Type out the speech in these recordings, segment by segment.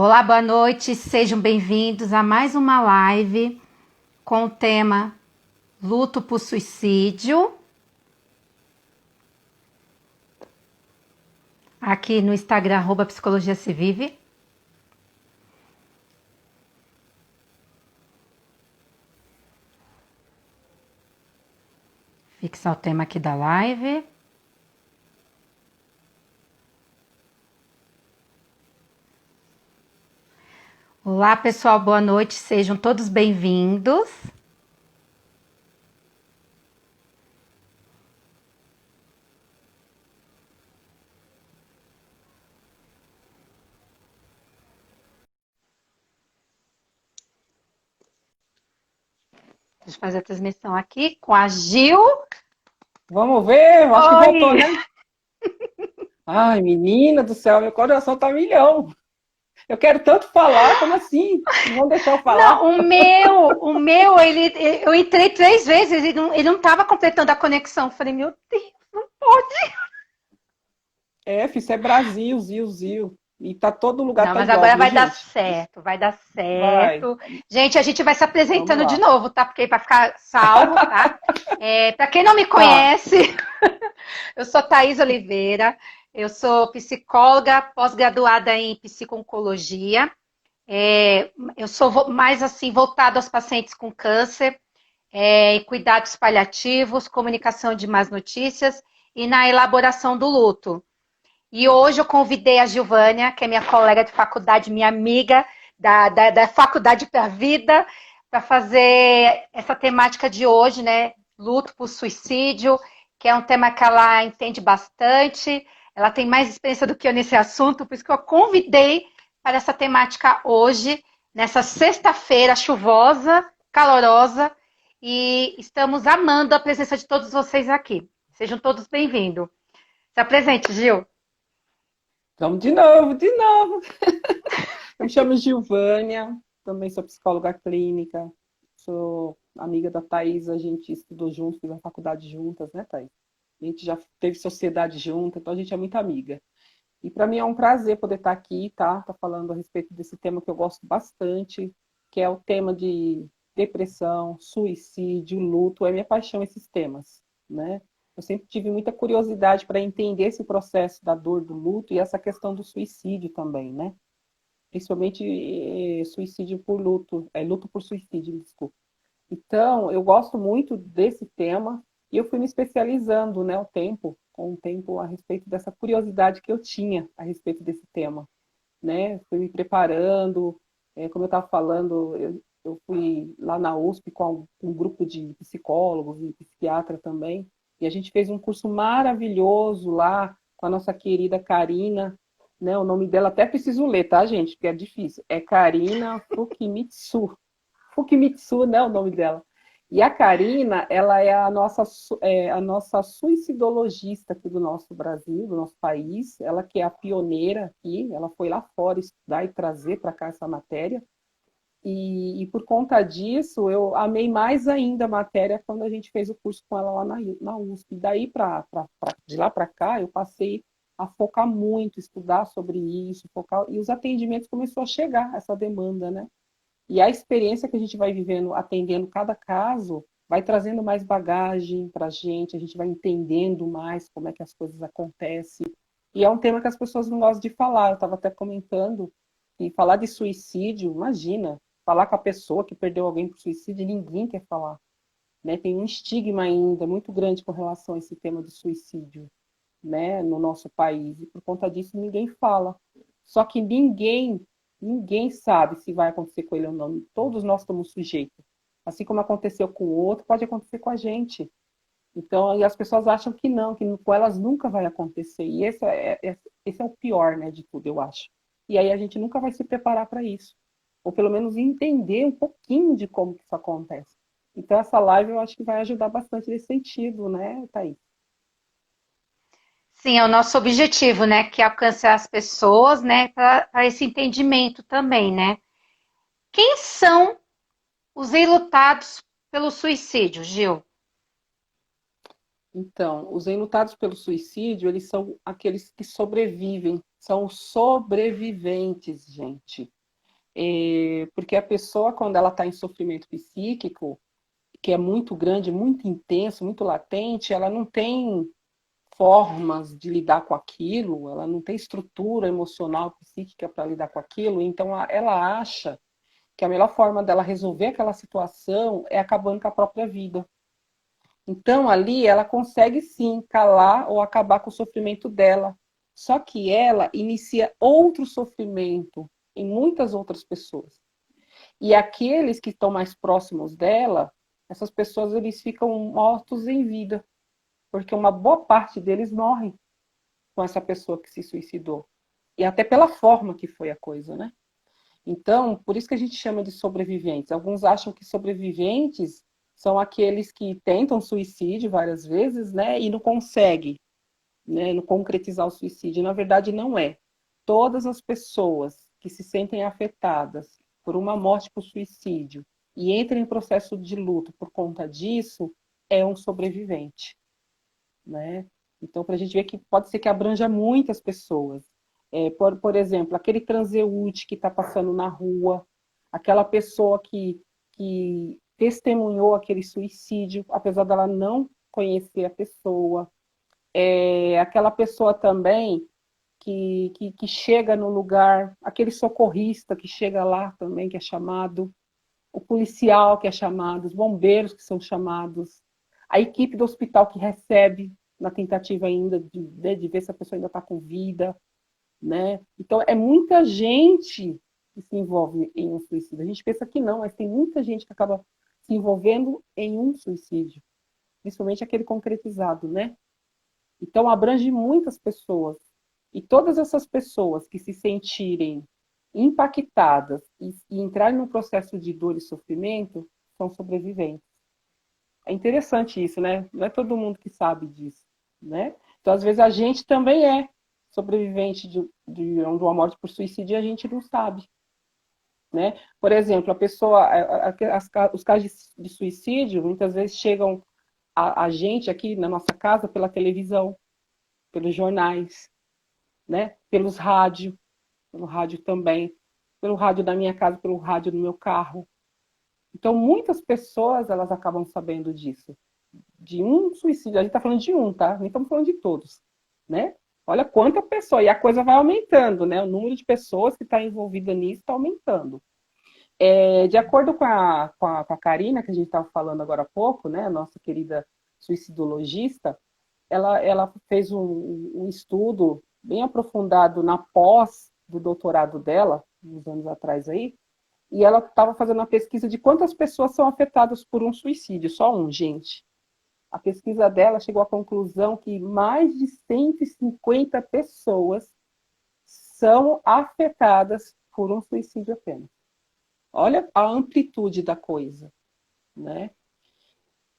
Olá, boa noite, sejam bem-vindos a mais uma live com o tema Luto por Suicídio, aqui no Instagram, @Psicologia Se Vive. Fixar o tema aqui da live. Olá, pessoal, boa noite, sejam todos bem-vindos. Deixa eu fazer a transmissão aqui com a Gil. Vamos ver, acho que voltou, Oi! né? Ai, menina do céu, meu coração tá milhão. Eu quero tanto falar, como assim? Não vão deixar eu falar? Não, o meu, eu entrei 3 vezes, ele não estava completando a conexão. Eu falei, meu Deus, não pode. Isso é Brasil, Zil, Zil. E tá todo lugar Não, tá mas igual, agora viu, vai dar gente? certo, vai dar Vai, certo. Gente, a gente vai se vamos apresentando de lá. novo, tá? Porque para ficar salvo, tá? Para quem não me Tá. conhece, eu sou Thaís Oliveira, eu sou psicóloga pós-graduada em psico-oncologia. Eu sou mais assim voltada aos pacientes com câncer, em cuidados paliativos, comunicação de más notícias e na elaboração do luto. E hoje eu convidei a Gilvânia, que é minha colega de faculdade, minha amiga da Faculdade para a Vida, para fazer essa temática de hoje, né? Luto por suicídio, que é um tema que ela entende bastante. Ela tem mais experiência do que eu nesse assunto, por isso que eu convidei para essa temática hoje, nessa sexta-feira chuvosa, calorosa, e estamos amando a presença de todos vocês aqui. Sejam todos bem-vindos. Se apresente, Gil. Vamos de novo, de novo. Eu me chamo Gilvânia, também sou psicóloga clínica, sou amiga da Thaís, a gente estudou junto, fiz a faculdade juntas, né, Thaís? A gente já teve sociedade junto, então a gente é muito amiga. E para mim é um prazer poder estar aqui, tá? Tá falando a respeito desse tema que eu gosto bastante, que é o tema de depressão, suicídio, luto. É minha paixão esses temas, né? Eu sempre tive muita curiosidade para entender esse processo da dor do luto e essa questão do suicídio também, né? Principalmente suicídio por luto, luto por suicídio, desculpa. Então, eu gosto muito desse tema e eu fui me especializando, né, com o tempo a respeito dessa curiosidade que eu tinha a respeito desse tema, né? Fui me preparando, como eu estava falando, eu fui lá na USP com um grupo de psicólogos e psiquiatra também, e a gente fez um curso maravilhoso lá com a nossa querida Karina, né? O nome dela até preciso ler, tá, gente? Porque é difícil. É Karina Fukimitsu. Fukimitsu, né, o nome dela. E a Karina, ela é a nossa suicidologista aqui do nosso Brasil, do nosso país. Ela que é a pioneira aqui, ela foi lá fora estudar e trazer para cá essa matéria. E por conta disso, eu amei mais ainda a matéria quando a gente fez o curso com ela lá na USP. Daí, de lá para cá, eu passei a focar muito, estudar sobre isso, focar, e os atendimentos começou a chegar, essa demanda, né? E a experiência que a gente vai vivendo, atendendo cada caso, vai trazendo mais bagagem para a gente vai entendendo mais como é que as coisas acontecem. E é um tema que as pessoas não gostam de falar. Eu estava até comentando que falar de suicídio, imagina, falar com a pessoa que perdeu alguém por suicídio, ninguém quer falar. Né? Tem um estigma ainda muito grande com relação a esse tema do suicídio, né, no nosso país. E por conta disso ninguém fala. Só que ninguém sabe se vai acontecer com ele ou não. Todos nós estamos sujeitos. Assim como aconteceu com o outro, pode acontecer com a gente. Então, e as pessoas acham que não, que com elas nunca vai acontecer. E esse é o pior, né, de tudo, eu acho. E aí a gente nunca vai se preparar para isso. Ou pelo menos entender um pouquinho de como que isso acontece. Então, essa live eu acho que vai ajudar bastante nesse sentido, né, Thaís? Sim, é o nosso objetivo, né? Que é alcançar as pessoas, né? Para esse entendimento também, né? Quem são os enlutados pelo suicídio, Gil? Então, os enlutados pelo suicídio, eles são aqueles que sobrevivem, São os sobreviventes, gente. Porque a pessoa, quando ela está em sofrimento psíquico, que é muito grande, muito intenso, muito latente, ela não tem formas de lidar com aquilo, ela não tem estrutura emocional, psíquica para lidar com aquilo, então ela acha que a melhor forma dela resolver aquela situação é acabando com a própria vida. Então, ali, ela consegue sim calar ou acabar com o sofrimento dela. Só que ela inicia outro sofrimento em muitas outras pessoas. E aqueles que estão mais próximos dela, essas pessoas eles ficam mortos em vida, porque uma boa parte deles morrem com essa pessoa que se suicidou. E até pela forma que foi a coisa, né? Então, por isso que a gente chama de sobreviventes. Alguns acham que sobreviventes são aqueles que tentam suicídio várias vezes, né, e não conseguem, né, não concretizar o suicídio. Na verdade, não é. Todas as pessoas que se sentem afetadas por uma morte por suicídio e entram em processo de luto por conta disso, é um sobrevivente, né? Então, para a gente ver que pode ser que abranja muitas pessoas. Por exemplo, aquele transeunte que está passando na rua, aquela pessoa que testemunhou aquele suicídio, apesar dela não conhecer a pessoa, aquela pessoa também que chega no lugar, aquele socorrista que chega lá também, que é chamado, o policial que é chamado, os bombeiros que são chamados, a equipe do hospital que recebe na tentativa ainda de ver se a pessoa ainda está com vida, né? Então, é muita gente que se envolve em um suicídio. A gente pensa que não, mas tem muita gente que acaba se envolvendo em um suicídio, principalmente aquele concretizado, né? Então, abrange muitas pessoas. E todas essas pessoas que se sentirem impactadas e entrarem num processo de dor e sofrimento são sobreviventes. É interessante isso, né? Não é todo mundo que sabe disso, né? Então, às vezes, a gente também é sobrevivente de uma morte por suicídio e a gente não sabe, né? Por exemplo, a pessoa, os casos de suicídio, muitas vezes chegam a gente aqui na nossa casa pela televisão, pelos jornais, né? Pelo rádio também, pelo rádio da minha casa, pelo rádio do meu carro. Então, muitas pessoas, elas acabam sabendo disso. De um suicídio, a gente está falando de um, tá? Nem estamos falando de todos, né? Olha quanta pessoa, e a coisa vai aumentando, né? O número de pessoas que está envolvida nisso está aumentando. De acordo com a Karina, que a gente estava falando agora há pouco, né? A nossa querida suicidologista, ela fez um estudo bem aprofundado na pós do doutorado dela, uns anos atrás aí, e ela estava fazendo uma pesquisa de quantas pessoas são afetadas por um suicídio, só um, gente. A pesquisa dela chegou à conclusão que mais de 150 pessoas são afetadas por um suicídio apenas. Olha a amplitude da coisa, né?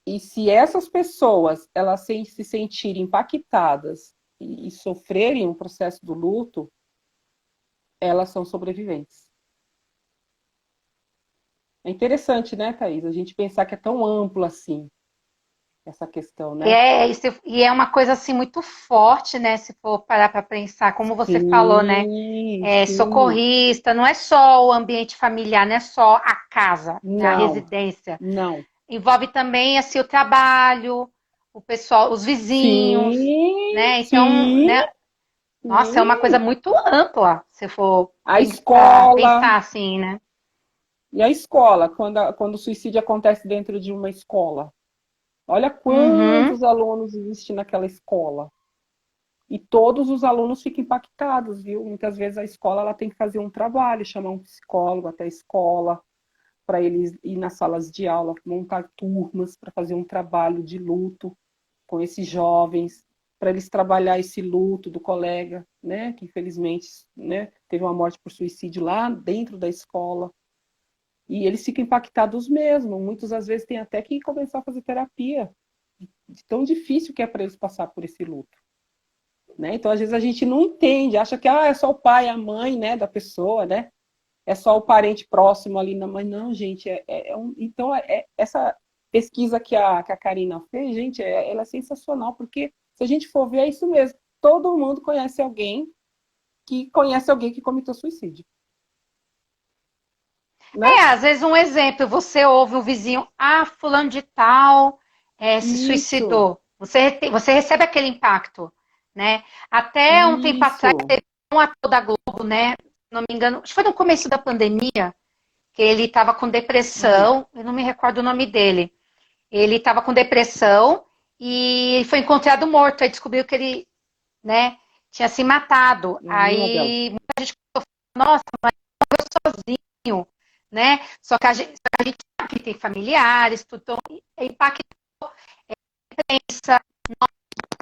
E se essas pessoas elas se sentirem impactadas e sofrerem um processo do luto, elas são sobreviventes. É interessante, né, Thaís? A gente pensar que é tão amplo assim, essa questão, né? E é uma coisa assim muito forte, né? Se for parar para pensar, como você falou, né? Sim, sim. Socorrista, não é só o ambiente familiar, não é só a casa, né? A Não, residência. não. Envolve também assim o trabalho, o pessoal, os vizinhos, Sim, né? Então, sim, né? Nossa, é uma coisa sim. muito ampla, se for A escola. pensar assim, né? E a escola, quando o suicídio acontece dentro de uma escola? Olha Uhum. quantos alunos existem naquela escola. E todos os alunos ficam impactados, viu? Muitas vezes a escola ela tem que fazer um trabalho, chamar um psicólogo até a escola, para eles ir nas salas de aula, montar turmas para fazer um trabalho de luto com esses jovens, para eles trabalhar esse luto do colega, né, que infelizmente, né, teve uma morte por suicídio lá dentro da escola. E eles ficam impactados mesmo. Muitos, às vezes, têm até que começar a fazer terapia, de tão difícil que é para eles passar por esse luto. Né? Então, às vezes, a gente não entende, acha que é só o pai, a mãe, né, da pessoa, né? É só o parente próximo ali. Não, mas não, gente. Então, essa pesquisa que a Karina fez, gente, ela é sensacional, porque se a gente for ver, é isso mesmo. Todo mundo conhece alguém que conhece alguém que cometeu suicídio. Né? Às vezes um exemplo, você ouve o vizinho, fulano de tal se Isso, suicidou. Você recebe aquele impacto, né? Até um tempo atrás isso. teve um ator da Globo, né? Se não me engano, acho que foi no começo da pandemia, que ele estava com depressão, eu não me recordo o nome dele. Ele estava com depressão e foi encontrado morto. Aí descobriu que ele, né, tinha se matado. É a minha dela. Aí muita gente falou, nossa, mas morreu sozinho, né? Só que a gente sabe que tem familiares, tudo, então impacta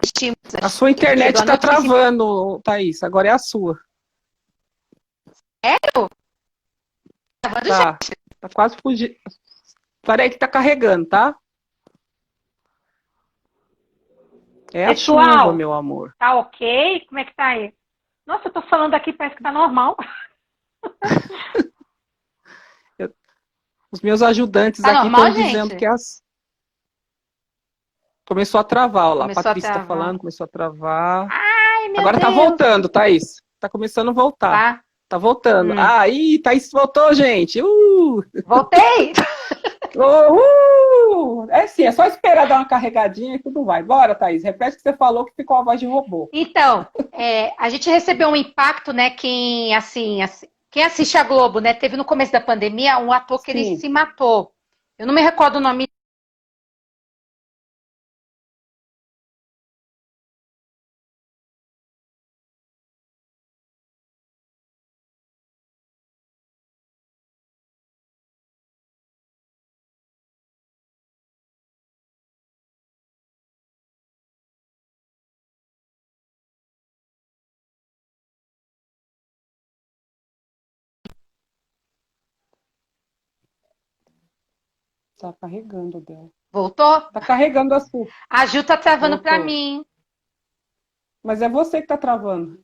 estímulos. A sua internet está travando, Thaís. Agora é a sua. Sério? Tá. Tá quase fugindo. Peraí que tá carregando, tá? É a Pessoal, chuva, meu amor. tá ok? Como é que tá aí? Nossa, eu tô falando aqui, parece que tá normal. Os meus ajudantes Tá aqui normal, estão dizendo gente? que começou a travar, ó lá. A Começou a Patrícia está travar. falando, começou a travar. Ai, meu Agora tá Deus. voltando, Thaís. Tá começando a voltar. Tá? Tá voltando. Aí, Thaís voltou, gente. Voltei! É sim, é só esperar dar uma carregadinha e tudo vai. Bora, Thaís. Repete o que você falou que ficou a voz de robô. Então, a gente recebeu um impacto, né? Quem assiste a Globo, né? Teve no começo da pandemia um ator que ele Sim. se matou. Eu não me recordo o nome. Tá carregando dela. Voltou? Tá carregando a sua. A Ju tá travando pra Voltou. mim. Mas é você que tá travando.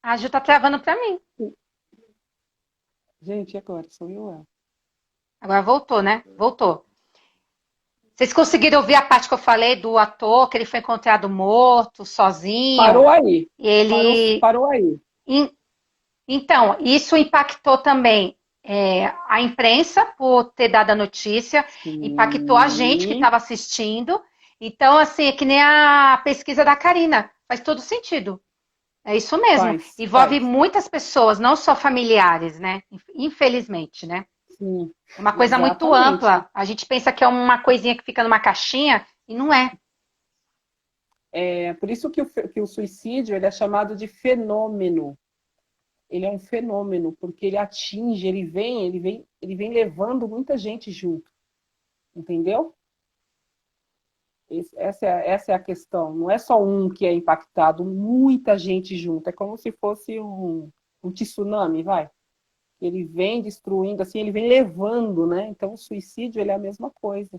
A Ju tá travando pra mim. Gente, e agora? Sou eu. Agora voltou, né? Voltou. Vocês conseguiram ouvir a parte que eu falei do ator, que ele foi encontrado morto, sozinho? Parou aí. Ele. Parou aí. Então, isso impactou também a imprensa por ter dado a notícia, impactou a gente que Sim. estava assistindo. Então, assim, é que nem a pesquisa da Karina, faz todo sentido. É isso mesmo. Envolve muitas pessoas, não só familiares, né? Infelizmente, né? Sim, É uma coisa muito exatamente. ampla. A gente pensa que é uma coisinha que fica numa caixinha e não é. É por isso que o suicídio ele é chamado de fenômeno. Ele é um fenômeno, porque ele atinge, ele vem levando muita gente junto. Entendeu? Essa é a questão. Não é só um que é impactado, muita gente junto. É como se fosse um tsunami, vai. Ele vem destruindo, assim, ele vem levando, né? Então, o suicídio ele é a mesma coisa.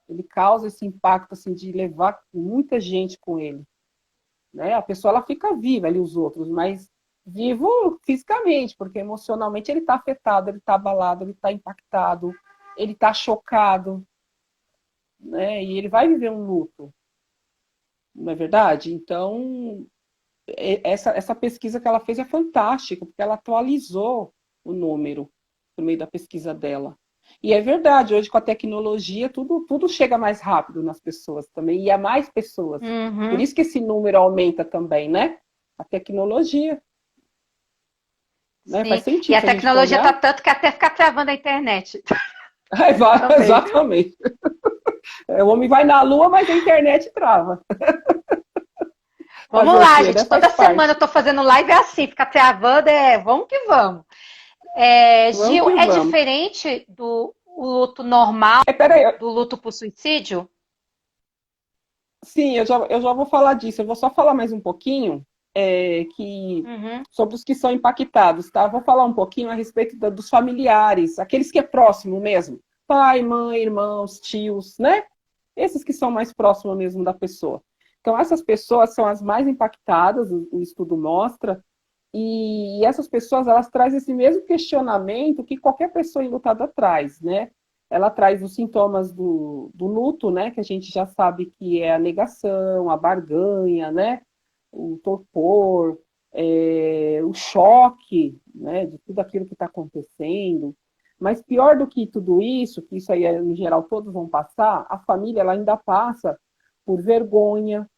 Ele causa esse impacto, assim, de levar muita gente com ele. Né? A pessoa, ela fica viva ali, os outros, mas vivo fisicamente, porque emocionalmente ele está afetado, ele está abalado, ele está impactado, ele está chocado, né? E ele vai viver um luto, não é verdade? Então, essa pesquisa que ela fez é fantástica, porque ela atualizou o número por meio da pesquisa dela. E é verdade, hoje com a tecnologia, tudo chega mais rápido nas pessoas também, e a mais pessoas. Uhum. Por isso que esse número aumenta também, né? A tecnologia. Né? Faz sentido. E a tecnologia tá tanto que até fica travando a internet. Exatamente. O homem vai na lua, mas a internet trava. Vamos lá, gente. Toda semana eu tô fazendo live assim, fica travando, vamos que vamos. Gil, é diferente do luto normal, do luto por suicídio? Sim, eu já vou falar disso. Eu vou só falar mais um pouquinho sobre os que são impactados, tá? Vou falar um pouquinho a respeito dos familiares, aqueles que é próximo mesmo. Pai, mãe, irmãos, tios, né? Esses que são mais próximos mesmo da pessoa. Então, essas pessoas são as mais impactadas, o estudo mostra, e essas pessoas, elas trazem esse mesmo questionamento que qualquer pessoa enlutada traz, né? Ela traz os sintomas do luto, né? Que a gente já sabe que é a negação, a barganha, né? o torpor, o choque, né, de tudo aquilo que está acontecendo. Mas pior do que tudo isso, que isso aí, em geral, todos vão passar, a família ela ainda passa por vergonha,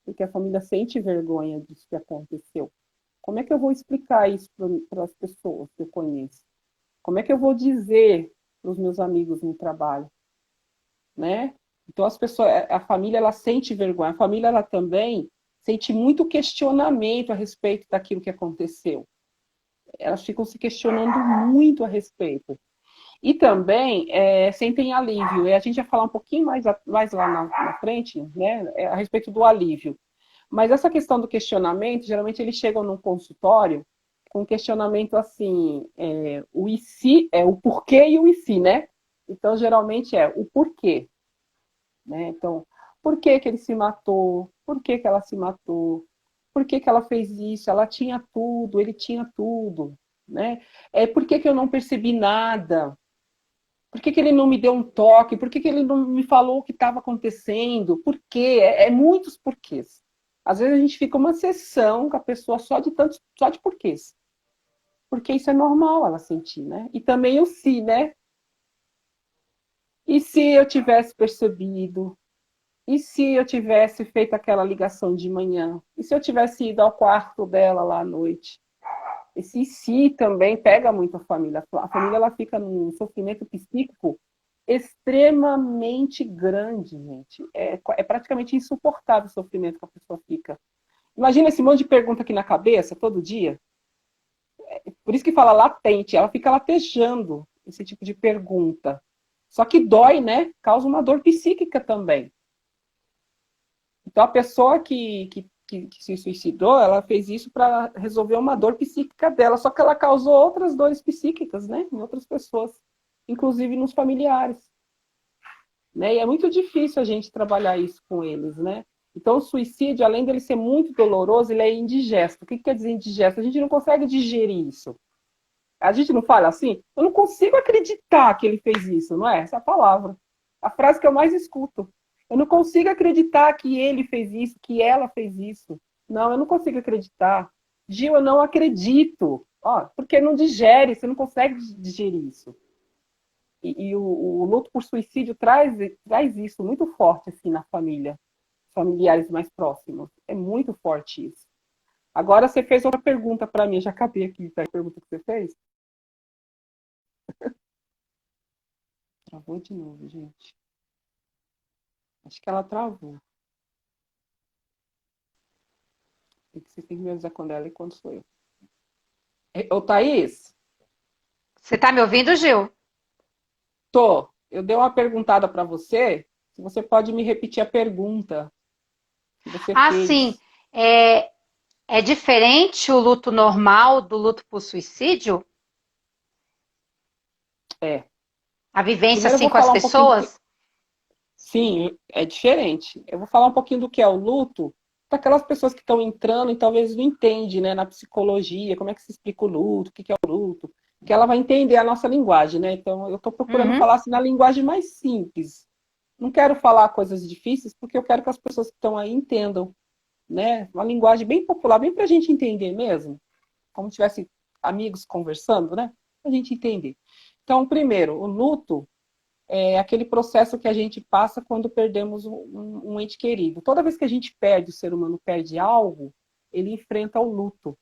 porque a família sente vergonha disso que aconteceu. Como é que eu vou explicar isso para as pessoas que eu conheço? Como é que eu vou dizer para os meus amigos no trabalho, né? Então as pessoas, a família ela sente vergonha, a família ela também sente muito questionamento a respeito daquilo que aconteceu. Elas ficam se questionando muito a respeito. E também sentem alívio. E a gente vai falar um pouquinho mais lá na frente, né, a respeito do alívio. Mas essa questão do questionamento, geralmente eles chegam num consultório com um questionamento assim, o e se, o porquê e o e se, né? Então, geralmente é o porquê, né? Então, por que que ele se matou? Por que que ela se matou? Por que que ela fez isso? Ela tinha tudo, ele tinha tudo, né? Por que que eu não percebi nada? Por que que ele não me deu um toque? Por que que ele não me falou o que estava acontecendo? Por quê? Muitos porquês. Às vezes a gente fica uma sessão com a pessoa só de porquês. Porque isso é normal ela sentir, né? E também o se, né? E se eu tivesse percebido? E se eu tivesse feito aquela ligação de manhã? E se eu tivesse ido ao quarto dela lá à noite? Esse si também pega muito a família. A família ela fica num sofrimento psíquico extremamente grande, gente. É praticamente insuportável o sofrimento que a pessoa fica. Imagina esse monte de pergunta aqui na cabeça todo dia. Por isso que fala latente, ela fica latejando esse tipo de pergunta. Só que dói, né? Causa uma dor psíquica também. Então, a pessoa que se suicidou, ela fez isso para resolver uma dor psíquica dela, só que ela causou outras dores psíquicas, né? Em outras pessoas, inclusive nos familiares. Né? E é muito difícil a gente trabalhar isso com eles, né? Então, o suicídio, além dele ser muito doloroso, ele é indigesto. O que quer dizer indigesto? A gente não consegue digerir isso. A gente não fala assim, eu não consigo acreditar que ele fez isso, não é? Essa é a palavra. A frase que eu mais escuto. Eu não consigo acreditar que ele fez isso, que ela fez isso. Não, eu não consigo acreditar. Gil, eu não acredito. Ó, porque não digere, você não consegue digerir isso. E o luto por suicídio traz isso muito forte assim na família, familiares mais próximos. É muito forte isso. Agora você fez outra pergunta para mim, já acabei aqui a pergunta que você fez. Travou de novo, gente. Acho que ela travou. Você tem que me avisar quando ela e quando sou eu. Ô, Thaís? Você está me ouvindo, Gil? Tô. Eu dei uma perguntada para você. Se você pode me repetir a pergunta que você Ah, sim. fez. É, é diferente o luto normal do luto por suicídio? É. A vivência Primeiro eu assim vou com as falar um pouquinho do que. pessoas? Sim, é diferente. Eu vou falar um pouquinho do que é o luto para aquelas pessoas que estão entrando e talvez não entendem, né, na psicologia, como é que se explica o luto, o que é o luto, que ela vai entender a nossa linguagem, né? Então eu estou procurando Uhum. falar assim na linguagem mais simples. Não quero falar coisas difíceis porque eu quero que as pessoas que estão aí entendam, né? Uma linguagem bem popular, bem para a gente entender mesmo, como se tivesse amigos conversando, né? Para a gente entender. Então, primeiro, o luto é aquele processo que a gente passa quando perdemos um ente querido. Toda vez que a gente perde, o ser humano perde algo, ele enfrenta o luto,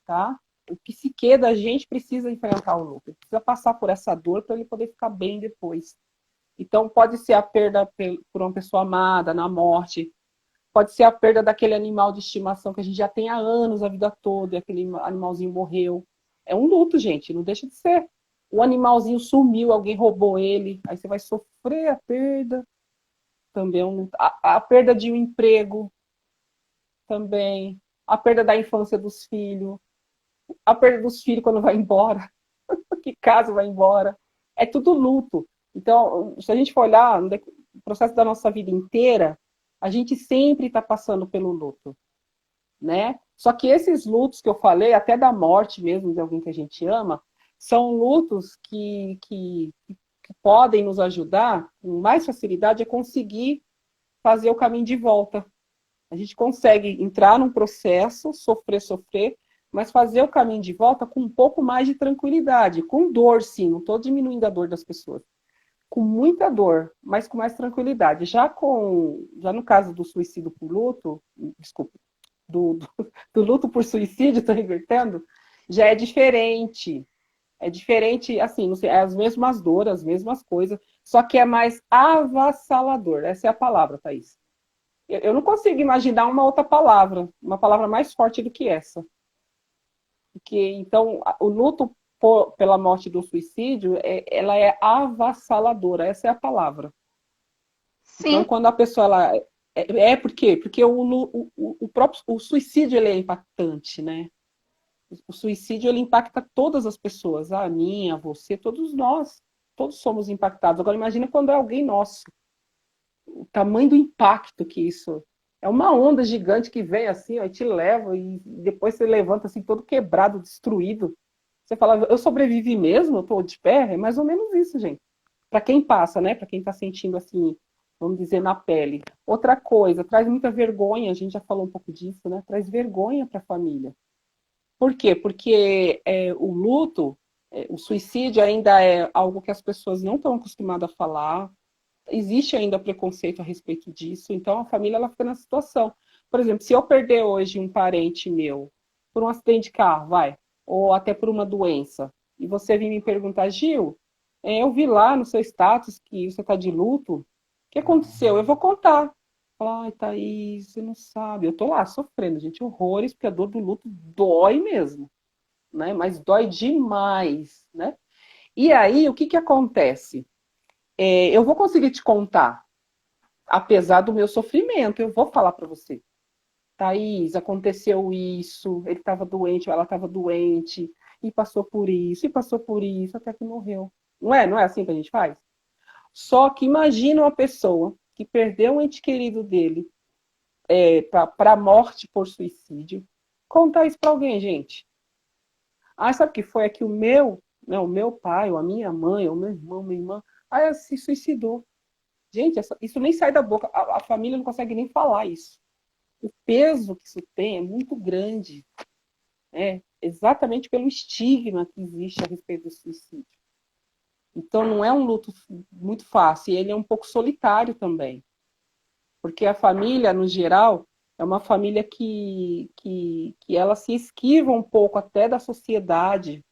tá? O psique da gente precisa enfrentar o luto, ele precisa passar por essa dor para ele poder ficar bem depois. Então, pode ser a perda por uma pessoa amada, na morte, pode ser a perda daquele animal de estimação que a gente já tem há anos, a vida toda, e aquele animalzinho morreu. É um luto, gente, não deixa de ser. O animalzinho sumiu, alguém roubou ele, aí você vai sofrer a perda também. A perda de um emprego também. A perda da infância dos filhos. A perda dos filhos quando vai embora. Que caso vai embora. É tudo luto. Então, se a gente for olhar no processo da nossa vida inteira, a gente sempre está passando pelo luto, né? Só que esses lutos que eu falei, até da morte mesmo de alguém que a gente ama, são lutos que podem nos ajudar com mais facilidade a conseguir fazer o caminho de volta. A gente consegue entrar num processo, sofrer, mas fazer o caminho de volta com um pouco mais de tranquilidade, com dor, sim, não estou diminuindo a dor das pessoas, com muita dor, mas com mais tranquilidade. Já no caso do suicídio por luto, desculpa, do, do, do luto por suicídio, estou invertendo, já é diferente. É diferente, assim, não sei, é as mesmas dores, as mesmas coisas, só que é mais avassalador. Essa é a palavra, Thaís. Eu não consigo imaginar uma palavra mais forte do que essa. Porque, então, o luto pela morte do suicídio, ela é avassaladora, essa é a palavra. Então, Sim, quando a pessoa, por quê? Porque o suicídio, ele é impactante, né? O suicídio, ele impacta todas as pessoas, a mim, a você, todos nós, todos somos impactados. Agora, imagina quando é alguém nosso, o tamanho do impacto que isso é uma onda gigante que vem assim, ó, e te leva, e depois você levanta assim, todo quebrado, destruído. Você fala, eu sobrevivi mesmo? Eu tô de pé? É mais ou menos isso, gente. Para quem passa, né? Para quem tá sentindo assim, vamos dizer, na pele. Outra coisa, traz muita vergonha, a gente já falou um pouco disso, né? Traz vergonha para a família. Por quê? Porque o luto, o suicídio ainda é algo que as pessoas não estão acostumadas a falar, existe ainda preconceito a respeito disso, então a família ela fica na situação. Por exemplo, se eu perder hoje um parente meu por um acidente de carro, vai, ou até por uma doença, e você vir me perguntar, Gil, eu vi lá no seu status que você está de luto, o que aconteceu? Eu vou contar. Ai, Thaís, você não sabe. Eu tô lá sofrendo, gente, horrores, porque a dor do luto dói mesmo, né? Mas dói demais, né? E aí, o que que acontece? Eu vou conseguir te contar, apesar do meu sofrimento, eu vou falar para você. Thaís, aconteceu isso, ele estava doente, ela estava doente, e passou por isso, até que morreu. Não é assim que a gente faz? Só que imagina uma pessoa que perdeu um ente querido dele para a morte por suicídio. Contar isso para alguém, gente. Ah, sabe o que foi? É que o meu pai, ou a minha mãe, ou meu irmão, minha irmã, se suicidou. Gente, isso nem sai da boca. A família não consegue nem falar isso. O peso que isso tem é muito grande. Exatamente pelo estigma que existe a respeito do suicídio. Então, não é um luto muito fácil. E ele é um pouco solitário também. Porque a família, no geral, é uma família que ela se esquiva um pouco até da sociedade,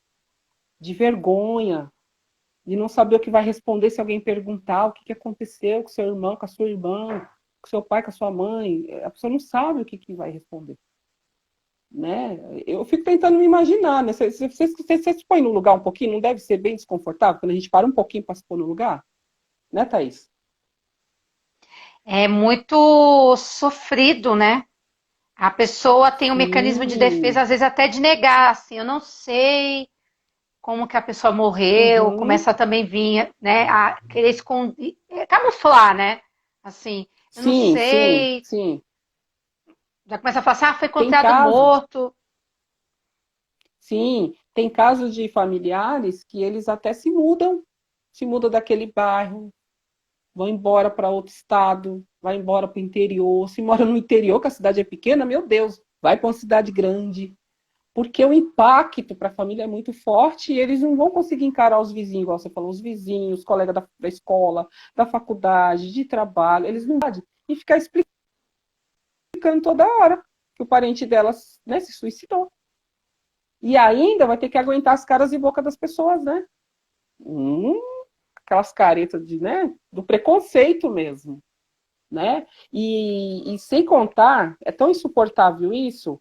de vergonha, de não saber o que vai responder se alguém perguntar o que aconteceu com seu irmão, com a sua irmã, com seu pai, com a sua mãe. A pessoa não sabe o que vai responder. Né? Eu fico tentando me imaginar, né? Você se põe no lugar um pouquinho, não deve ser bem desconfortável quando a gente para um pouquinho para se pôr no lugar? Né, Thaís? é muito sofrido, né? A pessoa tem um mecanismo de defesa, Sim. às vezes até de negar, assim, eu não sei como que a pessoa morreu, Uhum. começa a também vir, né, a querer esconder, camuflar, né? Assim, eu não Sim, sim, sei, sim. já começa a falar assim, foi Tem encontrado casos, morto. sim, tem casos de familiares que eles até se mudam daquele bairro, vão embora para outro estado, vai embora para o interior. Se mora no interior, que a cidade é pequena, meu Deus, vai para uma cidade grande. Porque o impacto para a família é muito forte e eles não vão conseguir encarar os vizinhos, igual você falou, os vizinhos, os colegas da escola, da faculdade, de trabalho, eles não podem. E ficar explicando toda hora que o parente delas, né, se suicidou. E ainda vai ter que aguentar as caras e boca das pessoas, né? Hum, aquelas caretas né, do preconceito mesmo, né? E sem contar, é tão insuportável isso,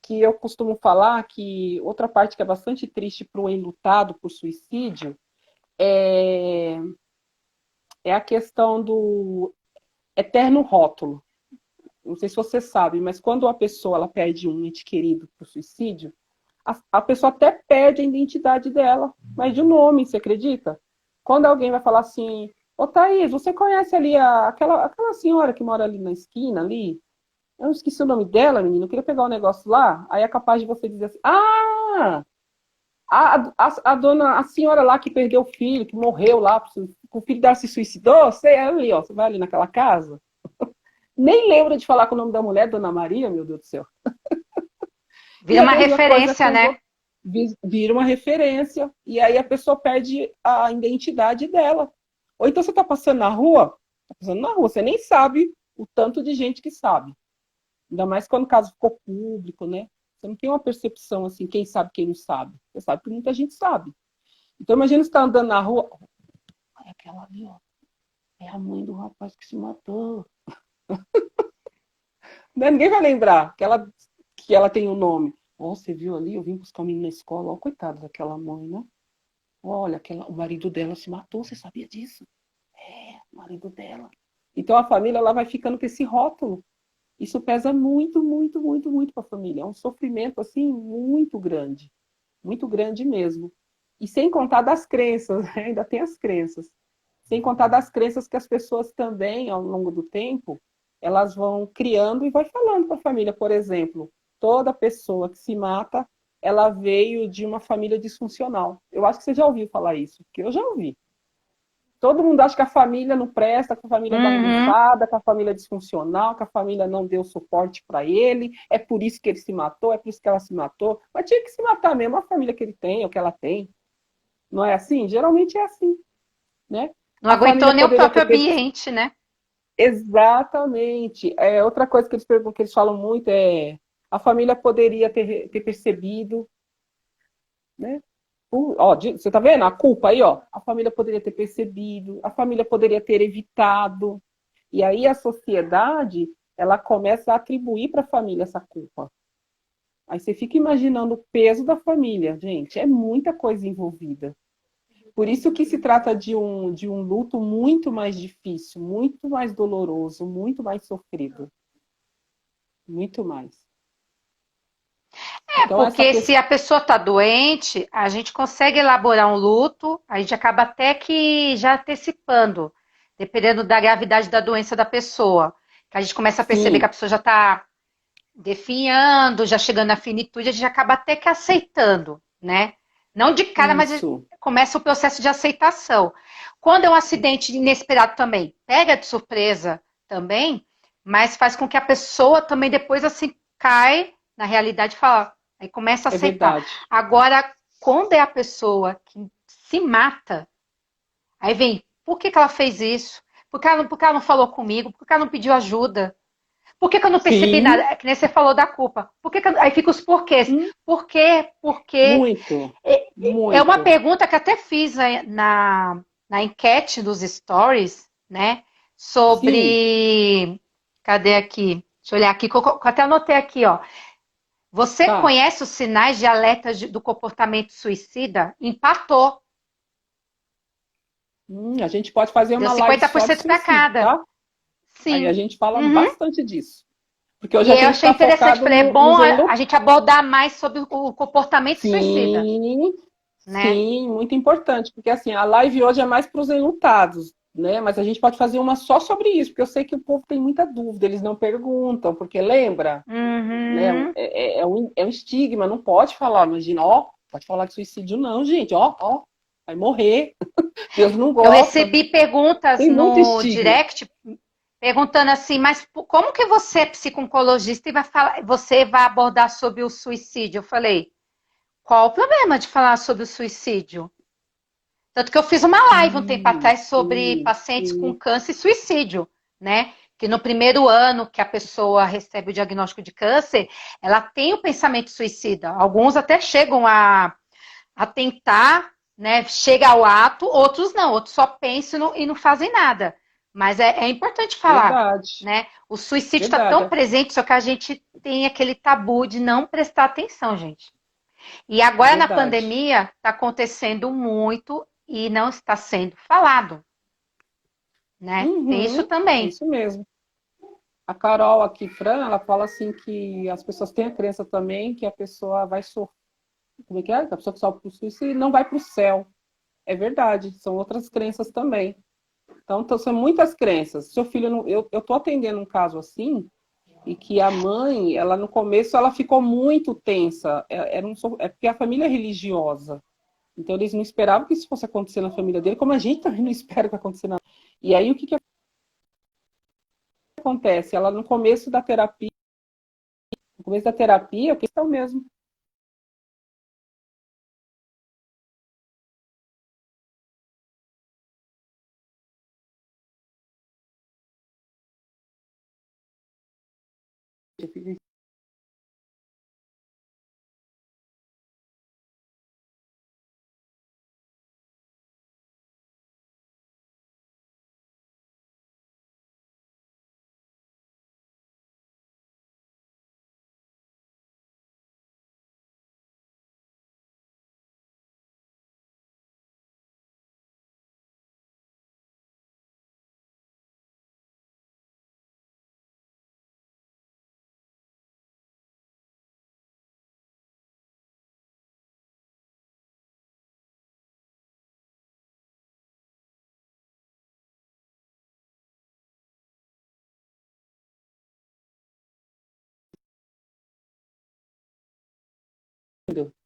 que eu costumo falar que outra parte que é bastante triste para o enlutado por suicídio é, é a questão do eterno rótulo. Não sei se você sabe, mas quando a pessoa ela perde um ente querido por suicídio, a pessoa até perde a identidade dela, mas de um nome, você acredita? Quando alguém vai falar assim, ô Thaís, você conhece ali aquela senhora que mora ali na esquina, ali? Eu não esqueci o nome dela, menina, eu queria pegar um negócio lá. Aí é capaz de você dizer assim, a dona, a senhora lá que perdeu o filho, que morreu lá, o filho dela se suicidou, você é ali, ó, você vai ali naquela casa. nem lembra de falar com o nome da mulher, Dona Maria, meu Deus do céu. E Vira a uma mesma coisa referência, quando né? vira uma referência, e aí a pessoa perde a identidade dela. Ou então você está passando na rua, você nem sabe o tanto de gente que sabe. Ainda mais quando o caso ficou público, né? Você não tem uma percepção assim, quem sabe, quem não sabe. Você sabe que muita gente sabe. Então imagina você estar andando na rua, olha aquela ali, ó, é a mãe do rapaz que se matou. Né? Ninguém vai lembrar que ela tem o um nome. Ó, você viu ali? Eu vim buscar o menino na escola. Ó, coitada daquela mãe, né? Olha, o marido dela se matou, você sabia disso? É, o marido dela. Então a família ela vai ficando com esse rótulo. Isso pesa muito, muito, muito, muito para a família. É um sofrimento assim muito grande mesmo. E sem contar das crenças, né? Ainda tem as crenças. Sem contar das crenças que as pessoas também, ao longo do tempo, elas vão criando e vai falando para a família. Por exemplo, toda pessoa que se mata, ela veio de uma família disfuncional. Eu acho que você já ouviu falar isso, porque eu já ouvi. Todo mundo acha que a família não presta, que a família é Uhum. bagunçada, que a família é disfuncional, que a família não deu suporte para ele, é por isso que ele se matou, é por isso que ela se matou. Mas tinha que se matar mesmo a família que ele tem, ou que ela tem. Não é assim? Geralmente é assim, né? Não A aguentou família nem o poderia próprio ter. ambiente, né? Exatamente. Outra coisa que que eles falam muito é a família poderia ter percebido, né? Ó, você tá vendo a culpa aí, ó? A família poderia ter percebido, a família poderia ter evitado. E aí a sociedade, ela começa a atribuir para a família essa culpa. Aí você fica imaginando o peso da família, gente, é muita coisa envolvida. Por isso que se trata de um luto muito mais difícil, muito mais doloroso, muito mais sofrido. Muito mais. É, Então, essa porque se questão. a pessoa está doente, a gente consegue elaborar um luto, a gente acaba até que já antecipando, dependendo da gravidade da doença da pessoa. Que a gente começa a perceber que a Sim, pessoa já está definhando, já chegando à finitude, a gente acaba até que aceitando, né? Não de cara, mas isso. começa o processo de aceitação. Quando é um acidente inesperado também, pega de surpresa também, mas faz com que a pessoa também depois assim cai na realidade e fala, aí começa a É aceitar. verdade. Agora, quando é a pessoa que se mata, aí vem, por que ela fez isso? Por que ela não falou comigo? Por que ela não pediu ajuda? Por que eu não percebi nada? Sim, É que nem você falou da culpa. Aí fica os porquês. Por quê? Porque muito, é uma muito. pergunta que até fiz na enquete dos stories, né? Sim. Sobre. Cadê aqui? Deixa eu olhar aqui, que eu até anotei aqui, ó. Você Tá. conhece os sinais de alerta do comportamento suicida? Empatou. A gente pode fazer Deu uma live só de 50% para suicídio, cada. tá? Aí a Sim. gente fala Uhum. bastante disso. Porque hoje E a eu gente achei está interessante. focado Falei, é nos bom a gente abordar mais sobre o comportamento suicida, Sim, né? sim, muito importante, porque assim, a live hoje é mais para os enlutados, né? Mas a gente pode fazer uma só sobre isso, porque eu sei que o povo tem muita dúvida, eles não perguntam, porque lembra, né? Uhum. É um estigma, não pode falar, imagina, ó, pode falar de suicídio, não, gente, ó, vai morrer, Deus não Eu gosta, recebi perguntas tem muito no estigma. direct perguntando assim, mas como que você é psiconcologista e você vai abordar sobre o suicídio? Eu falei, qual o problema de falar sobre o suicídio? Tanto que eu fiz uma live um tempo Sim, atrás sobre sim, pacientes com sim, câncer e suicídio, né? Que no primeiro ano que a pessoa recebe o diagnóstico de câncer, ela tem o pensamento suicida. Alguns até chegam a tentar, né? Chega ao ato, outros não, outros só pensam e não fazem nada. Mas é importante falar, verdade, né? O suicídio está tão verdade, presente, só que a gente tem aquele tabu de não prestar atenção, gente. E é agora na verdade. pandemia está acontecendo muito e não está sendo falado, né? Tem isso É também. isso mesmo. A Carol aqui, Fran, ela fala assim que as pessoas têm a crença também que a pessoa vai sofrer. Como é que é? Que a pessoa que sofre por suicídio não vai para o céu. É verdade, são outras crenças também. Então são muitas crenças. Seu filho, eu tô atendendo um caso assim, e que a mãe, ela no começo, ela ficou muito tensa. É porque a família é religiosa. Então eles não esperavam que isso fosse acontecer na família dele, como a gente também não espera que aconteça na. E aí o que acontece? Ela, no começo da terapia, a questão mesmo.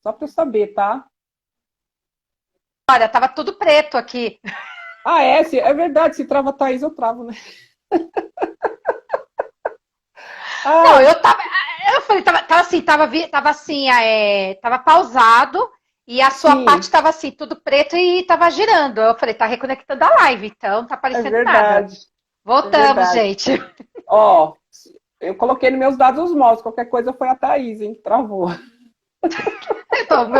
Só para eu saber, tá? Olha, tava tudo preto aqui. Ah, é verdade, se trava a Thaís, eu travo, né? Não, Ai, eu falei, tava assim, tava pausado e a sua sim, parte tava assim, tudo preto e tava girando. Eu falei, tá reconectando a live, então não tá é aparecendo nada. verdade, é Voltamos, verdade. gente. Ó, eu coloquei nos meus dados móveis, qualquer coisa foi a Thaís, hein, que travou. Então,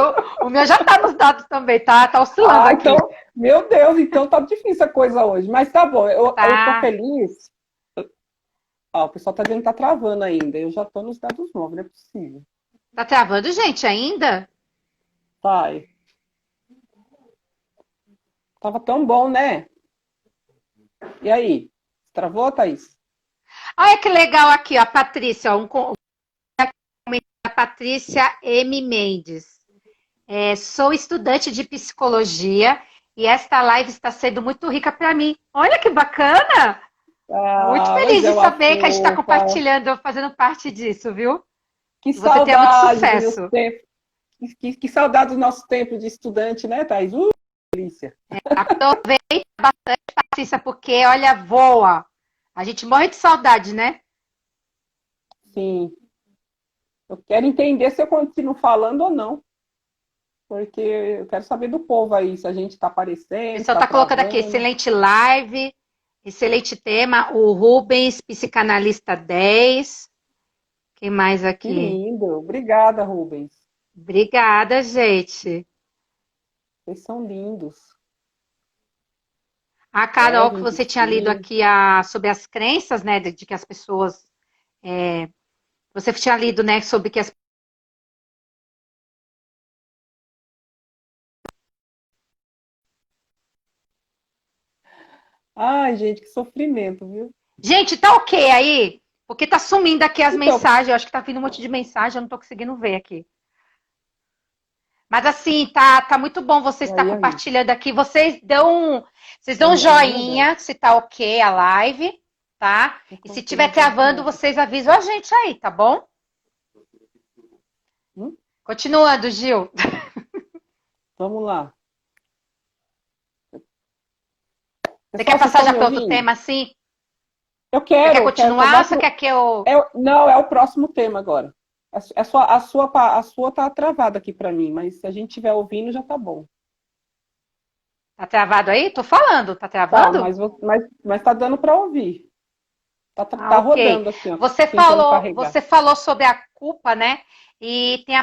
o meu já tá nos dados também, tá? Tá oscilando Ah, aqui. então, meu Deus, então tá difícil a coisa hoje. Mas tá bom, eu tô Tá, feliz. Ó, o pessoal tá dizendo que tá travando ainda. Eu já tô nos dados móveis, não é possível. tá travando, gente, ainda? Pai, tava tão bom, né? E aí? Travou, Thaís? Olha que legal aqui, ó, a Patrícia, ó, a Patrícia M. Mendes. Sou estudante de psicologia e esta live está sendo muito rica para mim. Olha que bacana! Muito Ah, mas feliz é de uma saber que a gente está fofa. compartilhando, fazendo parte disso, viu? Que Que você tenha muito saudade dos meus sucesso. tempos. Que saudade do nosso tempo de estudante, né, Thaís? Delícia. Aproveita bastante, Patrícia, porque, olha, voa. A gente morre de saudade, né? Sim. Eu quero entender se eu continuo falando ou não. Porque eu quero saber do povo aí, se a gente está O aparecendo, pessoal está está colocando aqui, travando. excelente live, excelente tema. O Rubens, psicanalista 10. Quem mais Que aqui? lindo. Obrigada, Rubens. Obrigada, gente. Vocês são lindos. A É, Carol, que gente você tinha lido fina. aqui sobre as crenças, né, de que as pessoas. Você tinha lido, né, sobre que as. Ai, gente, que sofrimento, viu? Gente, tá ok aí? Porque tá sumindo aqui as Então, mensagens. Eu acho que tá vindo um monte de mensagem, eu não tô conseguindo ver aqui. Mas assim, tá muito bom você e estar aí? compartilhando aqui. Vocês dão um É verdade. joinha se tá ok a live, tá? Eu E se coloquei tiver nos dados travando, móveis. vocês avisam a gente aí, tá bom? Hum? Continuando, Gil. Vamos lá. Você quer Pessoal, vocês passar estão já me para outro ouvindo? tema assim? Eu Você quer quero, só continuar dá ou você pro... quer que eu. Não, é o próximo tema agora. A sua tá travada aqui para mim, mas se a gente estiver ouvindo já tá bom. Tá travado aí? Tô falando, tá Tá, travando? mas tá dando para ouvir. Ah, Tá ok. rodando assim, ó, Você tentando falou, carregar. você falou sobre a culpa, né? E tem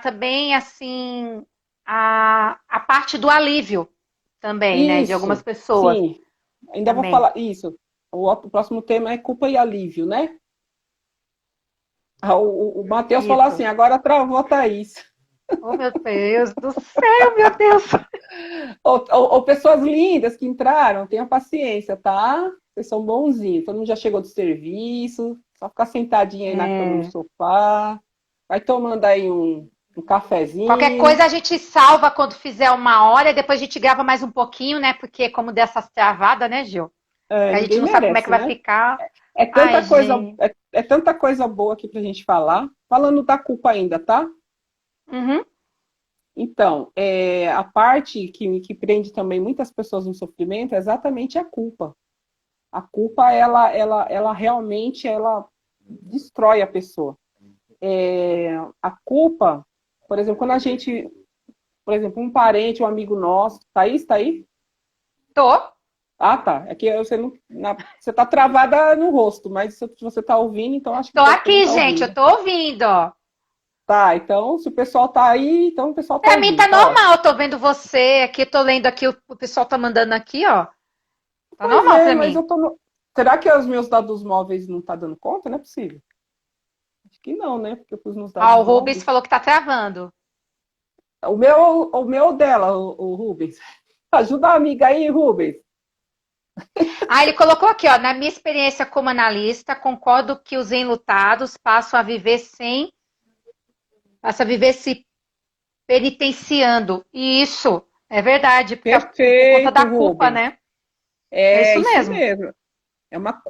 também, assim, a parte do alívio também, né? De algumas Isso, pessoas sim. Ainda vou também. falar isso. O próximo tema é culpa e alívio, né? Ah, o Matheus falou Isso. assim, agora travou a Thaís. Oh, meu Deus do céu, meu Deus. Ou pessoas lindas que entraram, tenham paciência, tá? Vocês são bonzinhos. Todo mundo já chegou do serviço, só ficar sentadinho aí na cama, no É. sofá. Vai tomando aí um Qualquer cafezinho. coisa a gente salva quando fizer 1 hora e depois a gente grava mais um pouquinho, né? Porque como dessas travadas, né, Gil? É, Que a gente ninguém não sabe como é que merece, vai né? ficar. É Ai, tanta coisa, gente. é tanta coisa boa aqui pra gente falar. Falando da culpa ainda, tá? Uhum. Então, a parte que prende também muitas pessoas no sofrimento é exatamente a culpa. A culpa, ela realmente, ela destrói a pessoa. A culpa, por exemplo, quando a gente, por exemplo, um parente, um amigo nosso, Thaís, tá aí? Tô. Ah, tá. É que você não, você tá travada no rosto, mas se você tá ouvindo, então acho que Tô você não aqui, tá gente, eu ouvindo. tô ouvindo, ó. Tá, então se o pessoal tá aí, então o pessoal tá Pra mim ouvindo, tá tá ótimo. normal, eu tô vendo você aqui, tô lendo aqui, o pessoal tá mandando aqui, ó. Tá Pois normal é, pra mas mim. eu tô no... Será que os meus dados móveis não tá dando conta? Não é possível. Acho que não, né? Porque eu pus nos Ó, o dados Rubens móveis. falou que tá travando. O meu dela, o Rubens. Ajuda a amiga aí, Rubens. Ah, ele colocou aqui, ó, na minha experiência como analista, concordo que os enlutados passam a viver se penitenciando. E isso é verdade, porque por conta Perfeito, da culpa, Rubens. né? É É isso isso mesmo. mesmo. É uma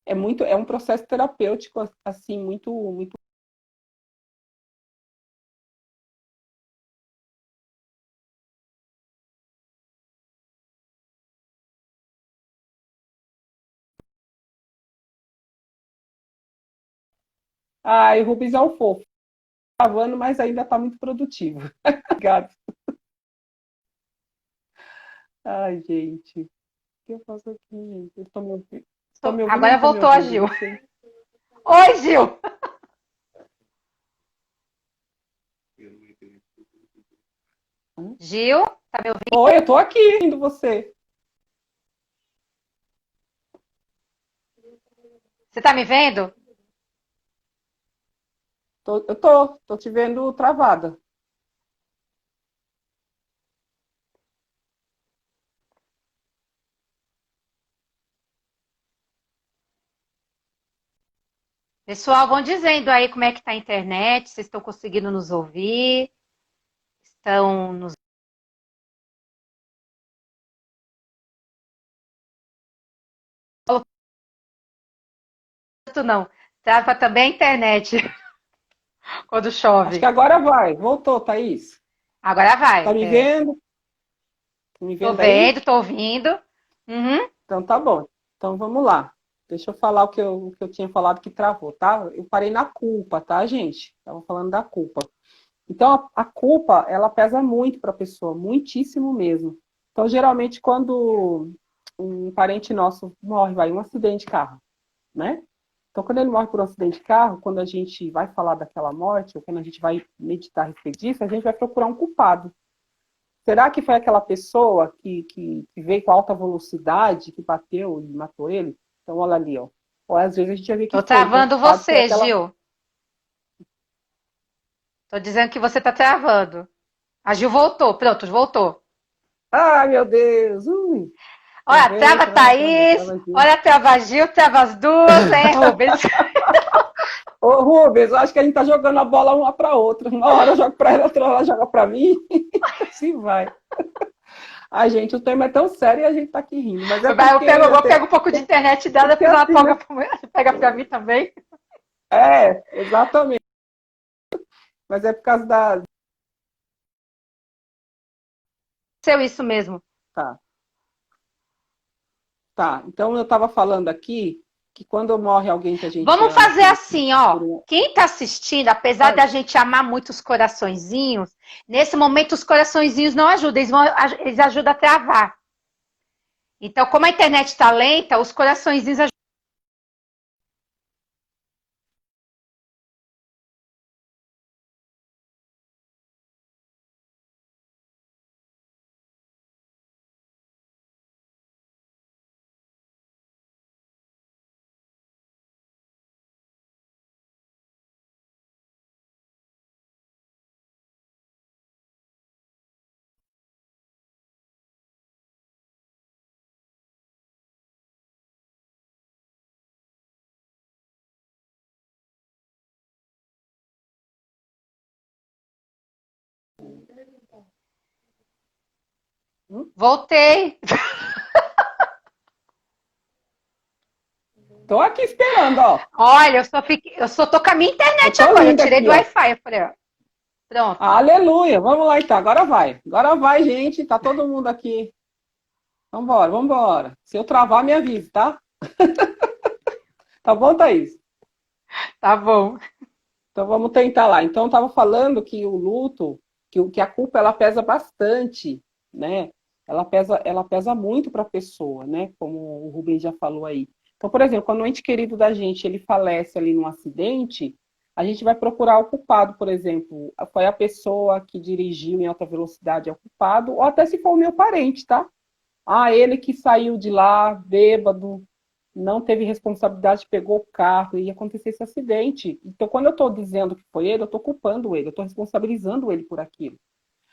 é um processo terapêutico assim muito. Ai, o Rubens é um fofo. Tá gravando, mas ainda tá muito produtivo. Obrigada. Ai, gente. O que eu faço aqui, gente? Estão me ouvindo? Estão me ouvindo ou não Agora estão me voltou a ouvindo? Eu Gil. não sei. Oi, Gil! Hã? Gil, tá me ouvindo? Oi, eu tô aqui ouvindo você. Você tá me vendo? Eu tô te vendo travada. Pessoal, vão dizendo aí como é que tá a internet, vocês estão conseguindo nos ouvir, estão nos... Não, trava também a internet quando Acho que chove. agora vai. Voltou, Thaís. Agora Tá vai. me É. vendo? Tá me Tô vendo aí? vendo, tô ouvindo. Uhum. Então tá bom. Então vamos lá. Deixa eu falar o que eu tinha falado que travou, tá? Eu parei na culpa, tá, gente? Tava falando da culpa. Então a culpa, ela pesa muito para a pessoa, muitíssimo mesmo. Então, geralmente, quando um parente nosso morre, vai em um acidente de carro, né? Então, quando ele morre por um acidente de carro, quando a gente vai falar daquela morte, ou quando a gente vai meditar a respeito disso, a gente vai procurar um culpado. Será que foi aquela pessoa que veio com alta velocidade, que bateu e matou ele? Então, olha ali, ó. Ou às vezes a gente já vê que Tô foi. Então, o travando culpado foi você, aquela. Gil. Tô dizendo que você tá travando. A Gil voltou, pronto, voltou. Ai, meu Deus! Ui, Olha, travei, trava a trava, trava, Thaís, trava aqui. olha, trava a Gil, trava as duas, é, Rubens. Ô, Rubens, eu acho que a gente tá jogando a bola uma para outra. Uma hora eu jogo para ela, outra hora ela joga para mim. Assim vai. Ai, gente, o tema é tão sério e a gente tá aqui rindo. Mas é Vai, porque eu pego um pouco de tem, internet tem dela, que ser depois ela assim, né? pega pra mim também. É, exatamente. Mas é por causa da. Seu isso mesmo. Tá, tá. Então eu estava falando aqui que quando morre alguém que a gente Vamos ama fazer assim, por ó. um. Quem tá assistindo, apesar Ai, da gente amar muito os coraçõezinhos, nesse momento os coraçõezinhos não ajudam, eles ajudam a travar. Então, como a internet está lenta, os coraçõezinhos ajudam. Voltei. tô aqui esperando, ó. Olha, eu só tô com a minha Eu internet tô agora. Eu linda tirei aqui, do ó. Wi-Fi. Eu falei, ó, Pronto. Aleluia! Vamos lá então, agora vai. Agora vai, gente. Tá todo mundo aqui. Vambora, vambora. Se eu travar, me avise, tá? Tá bom, Thaís? Tá bom. Então vamos tentar lá. Então eu estava falando que o luto, que a culpa ela pesa bastante, né? Ela pesa muito para a pessoa, né? Como o Rubens já falou aí. Então, por exemplo, quando um ente querido da gente ele falece ali num acidente, a gente vai procurar o culpado, por exemplo, foi a pessoa que dirigiu em alta velocidade é o culpado, ou até se for o meu parente, tá? Ah, ele que saiu de lá bêbado, não teve responsabilidade, pegou o carro e acontecer esse acidente. Então, quando eu estou dizendo que foi ele, eu estou culpando ele, eu estou responsabilizando ele por aquilo.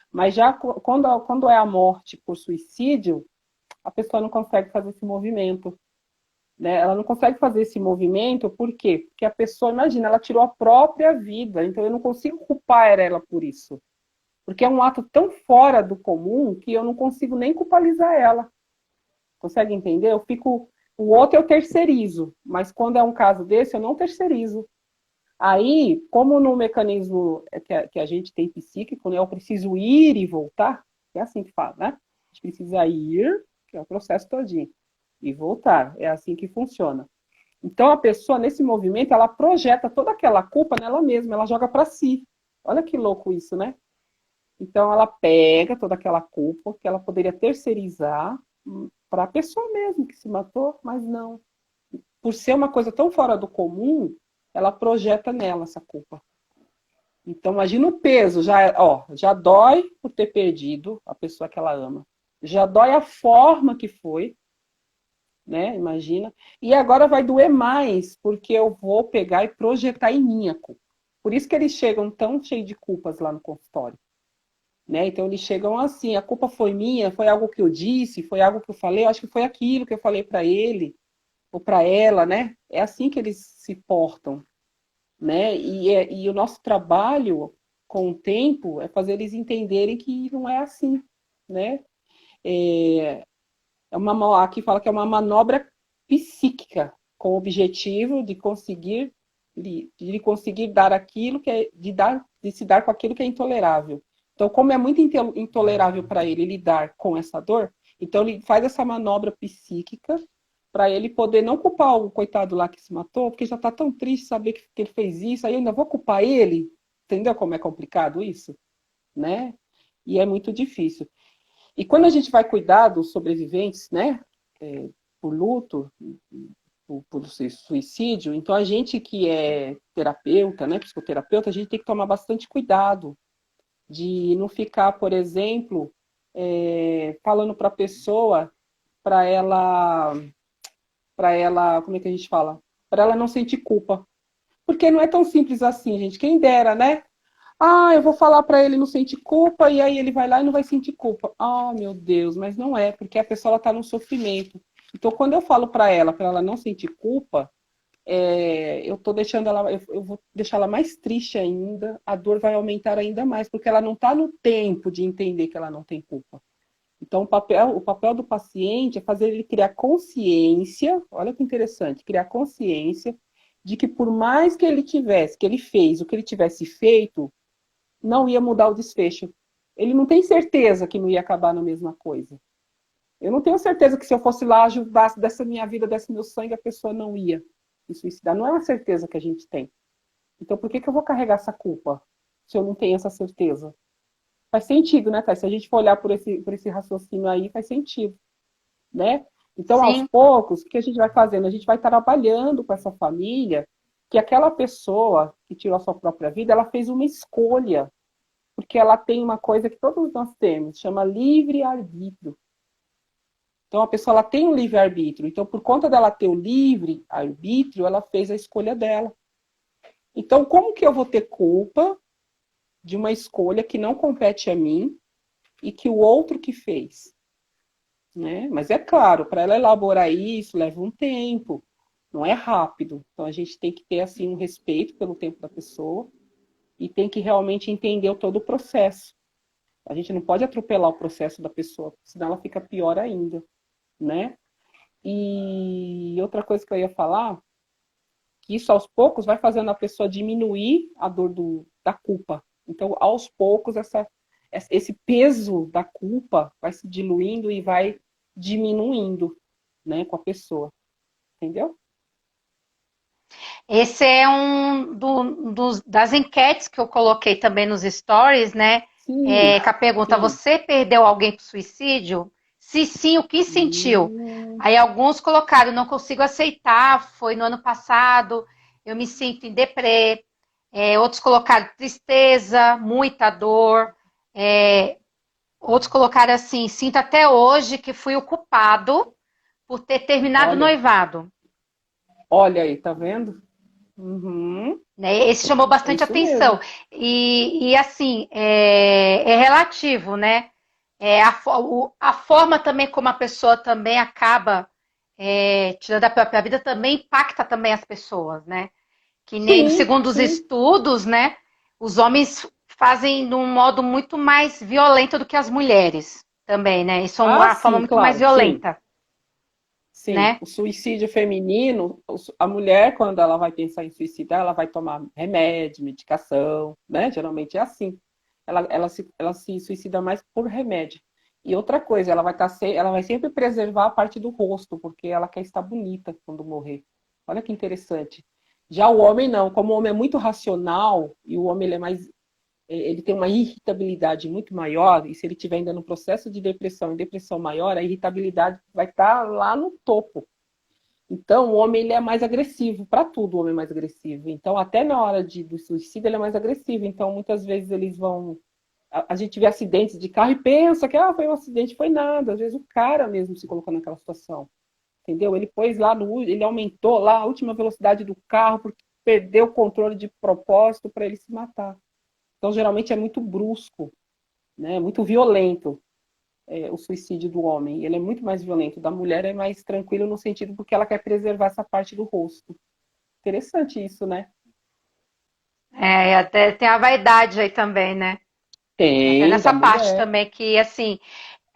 Mas já quando é a morte por suicídio, a pessoa não consegue fazer esse movimento. Né? Ela não consegue fazer esse movimento, por quê? Porque a pessoa, imagina, ela tirou a própria vida, então eu não consigo culpar ela por isso. Porque é um ato tão fora do comum que eu não consigo nem culpabilizar ela. Consegue entender? Eu fico. O outro eu terceirizo, mas quando é um caso desse, eu não terceirizo. Aí, como no mecanismo que a gente tem psíquico, né, eu preciso ir e voltar, é assim que fala, né? A gente precisa ir, que é o processo todinho, e voltar. É assim que funciona. Então, a pessoa, nesse movimento, ela projeta toda aquela culpa nela mesma, ela joga para si. Olha que louco isso, né? Então, ela pega toda aquela culpa que ela poderia terceirizar para a pessoa mesmo que se matou, mas não. Por ser uma coisa tão fora do comum, ela projeta nela essa culpa. Então, imagina o peso, já dói por ter perdido a pessoa que ela ama. Já dói a forma que foi, né? Imagina. E agora vai doer mais, porque eu vou pegar e projetar em mim a culpa. Por isso que eles chegam tão cheios de culpas lá no consultório. Né? Então eles chegam assim, a culpa foi minha, foi algo que eu disse, foi algo que eu falei, eu acho que foi aquilo que eu falei para ele ou para ela, né? É assim que eles se portam, né? E o nosso trabalho com o tempo é fazer eles entenderem que não é assim, né? Aqui fala que é uma manobra psíquica com o objetivo de conseguir dar aquilo que é de se dar com aquilo que é intolerável. Então, como é muito intolerável para ele lidar com essa dor, então ele faz essa manobra psíquica para ele poder não culpar o coitado lá que se matou, porque já está tão triste saber que ele fez isso, aí eu ainda vou culpar ele. Entendeu como é complicado isso? Né? E é muito difícil. E quando a gente vai cuidar dos sobreviventes, né, por luto, por suicídio, então a gente que é terapeuta, né, psicoterapeuta, a gente tem que tomar bastante cuidado de não ficar, por exemplo, falando para a pessoa, para ela, como é que a gente fala? Para ela não sentir culpa. Porque não é tão simples assim, gente. Quem dera, né? Ah, eu vou falar para ele não sentir culpa, e aí ele vai lá e não vai sentir culpa. Ah, meu Deus, mas não é, porque a pessoa está no sofrimento. Então, quando eu falo para ela não sentir culpa, eu tô deixando ela, eu vou deixar ela mais triste ainda, a dor vai aumentar ainda mais, porque ela não está no tempo de entender que ela não tem culpa. Então, o papel do paciente é fazer ele criar consciência, olha que interessante, criar consciência de que por mais que ele fez o que ele tivesse feito, não ia mudar o desfecho. Ele não tem certeza que não ia acabar na mesma coisa. Eu não tenho certeza que se eu fosse lá, ajudasse dessa minha vida, desse meu sangue, a pessoa não ia se suicidar. Não é uma certeza que a gente tem. Então, por que eu vou carregar essa culpa se eu não tenho essa certeza? Faz sentido, né, Thais? Se a gente for olhar por esse raciocínio aí, faz sentido, né? Então, aos Sim, poucos, o que a gente vai fazendo? A gente vai trabalhando com essa família que aquela pessoa que tirou a sua própria vida, ela fez uma escolha, porque ela tem uma coisa que todos nós temos, chama livre-arbítrio. Então, a pessoa ela tem um livre-arbítrio. Então, por conta dela ter o livre-arbítrio, ela fez a escolha dela. Então, como que eu vou ter culpa de uma escolha que não compete a mim e que o outro que fez? Né? Mas é claro, para ela elaborar isso leva um tempo, não é rápido. Então, a gente tem que ter assim um respeito pelo tempo da pessoa e tem que realmente entender todo o processo. A gente não pode atropelar o processo da pessoa, senão ela fica pior ainda, né? E outra coisa que eu ia falar, que isso aos poucos vai fazendo a pessoa diminuir a dor da culpa, Então, aos poucos, esse peso da culpa vai se diluindo e vai diminuindo, né, com a pessoa, entendeu? Esse é das enquetes que eu coloquei também nos stories, né? Sim, Com a pergunta: sim. você perdeu alguém para suicídio? Se sim, o que sentiu? Hum, Aí alguns colocaram: não consigo aceitar, foi no ano passado, eu me sinto em deprê. Outros colocaram tristeza, muita dor. Outros colocaram assim: sinto até hoje que fui o culpado por ter terminado o olha, noivado. olha aí, tá vendo? Uhum, Né? Esse chamou é bastante isso atenção. mesmo. E assim, é relativo, né? A forma também como a pessoa também acaba tirando a própria vida também impacta também as pessoas, né? Que nem, Sim, segundo os sim. estudos, né? Os homens fazem de um modo muito mais violento do que as mulheres também, né? Isso é Ah, uma forma sim, muito mais claro, sim. violenta, Sim, né? o suicídio feminino, a mulher, quando ela vai pensar em suicidar, ela vai tomar remédio, medicação, né? Geralmente é assim. Ela se suicida mais por remédio. E outra coisa, ela vai sempre preservar a parte do rosto, porque ela quer estar bonita quando morrer. Olha que interessante. Já o homem não, como o homem é muito racional e o homem ele é mais ele tem uma irritabilidade muito maior, e se ele estiver ainda no processo de depressão, em depressão maior, a irritabilidade vai estar lá no topo. Então, o homem ele é mais agressivo, para tudo o homem é mais agressivo. Então, até na hora do suicídio, ele é mais agressivo. Então, muitas vezes eles vão. A gente vê acidentes de carro e pensa que foi um acidente, foi nada. Às vezes o cara mesmo se colocou naquela situação. Entendeu? Ele pôs lá ele aumentou lá a última velocidade do carro porque perdeu o controle de propósito para ele se matar. Então, geralmente é muito brusco, né? Muito violento o suicídio do homem. Ele é muito mais violento. Da mulher é mais tranquilo no sentido porque ela quer preservar essa parte do rosto. Interessante isso, né? E até tem a vaidade aí também, né? Até Tem, da nessa parte mulher. também que, assim,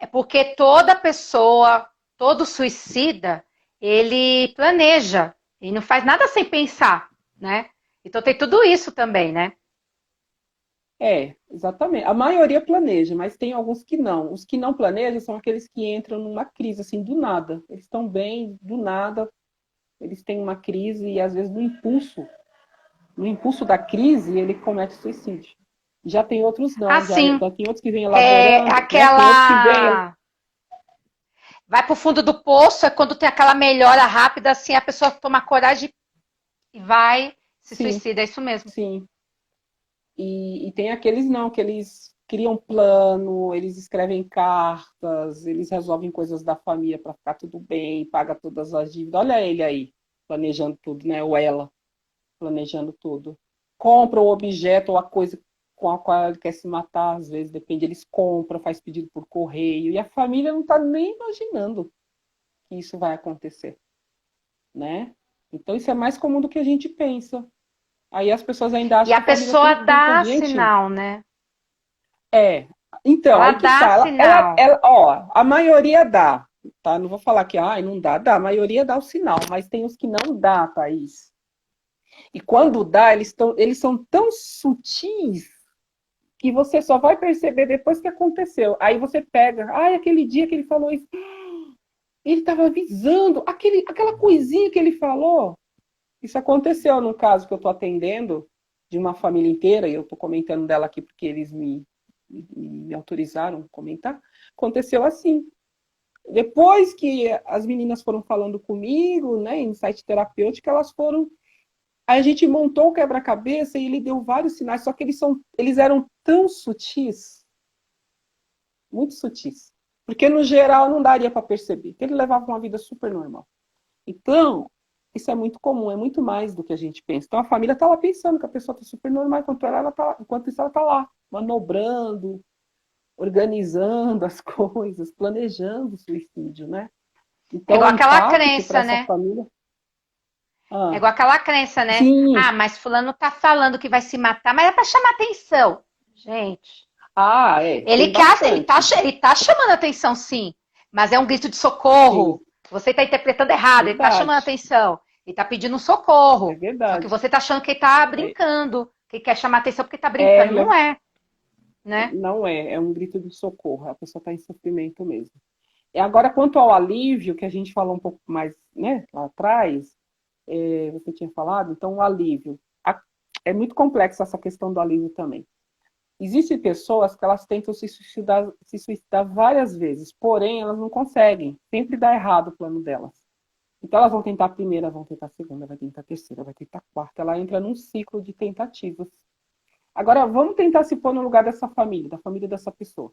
é porque toda pessoa, todo suicida, ele planeja e não faz nada sem pensar, né? Então tem tudo isso também, né? Exatamente. A maioria planeja, mas tem alguns que não. Os que não planejam são aqueles que entram numa crise, assim, do nada. Eles estão bem, do nada, eles têm uma crise e às vezes no impulso da crise, ele comete suicídio. Já tem outros não, Assim, já tem outros que vêm é elaborando, né? Tem outros que vêm. aquela. Vai pro fundo do poço, é quando tem aquela melhora rápida, assim, a pessoa toma coragem e vai, se Sim, suicida, é isso mesmo. sim. E tem aqueles não, que eles criam plano, eles escrevem cartas, eles resolvem coisas da família para ficar tudo bem, paga todas as dívidas. Olha ele aí, planejando tudo, né? Ou ela, planejando tudo. Compra o objeto ou a coisa com a qual ele quer se matar, às vezes, depende, eles compram, faz pedido por correio, e a família não está nem imaginando que isso vai acontecer, né? Então isso é mais comum do que a gente pensa. Aí as pessoas ainda E acham a que a família tem pessoa culpa. dá Gente, sinal, né? é. Então, Ela aí que dá tá. sinal. Ó, a maioria dá, tá? Não vou falar que, não dá, dá. A maioria dá o sinal, mas tem os que não dá, Thaís. E quando dá, eles são tão sutis que você só vai perceber depois que aconteceu. Aí você pega, aquele dia que ele falou isso, ele estava avisando, aquela coisinha que ele falou. Isso aconteceu num caso que eu estou atendendo, de uma família inteira, e eu estou comentando dela aqui porque eles me autorizaram a comentar. Aconteceu assim. Depois que as meninas foram falando comigo, né, em site terapêutico, elas foram. Aí a gente montou o quebra-cabeça e ele deu vários sinais, só que eles eram tão sutis, muito sutis. Porque no geral não daria para perceber, porque ele levava uma vida super normal. Então, isso é muito comum, é muito mais do que a gente pensa. Então a família está lá pensando que a pessoa está super normal, enquanto isso ela está lá, manobrando, organizando as coisas, planejando o suicídio, né? É Então o igual aquela impacto para crença, essa né? família. É Ah, igual aquela crença, né? sim, Ah, mas fulano tá falando que vai se matar, mas é pra chamar atenção. Gente, tem bastante. ele tá chamando atenção, sim, mas é um grito de Sim, socorro. Você tá interpretando errado, ele tá chamando verdade. atenção, ele tá pedindo um É socorro. Só que verdade. você tá achando que ele tá É, brincando, que ele quer chamar atenção porque tá é, brincando. Não é. né? Não é um grito de socorro, a pessoa está em sofrimento mesmo. E agora, quanto ao alívio, que a gente falou um pouco mais, né, lá atrás, você tinha falado, então o alívio. É muito complexo essa questão do alívio também. Existem pessoas que elas tentam se suicidar várias vezes, porém elas não conseguem. Sempre dá errado o plano delas. Então elas vão tentar a primeira, vão tentar a segunda, vai tentar a terceira, vai tentar a quarta. Ela entra num ciclo de tentativas. Agora, vamos tentar se pôr no lugar dessa família, da família dessa pessoa.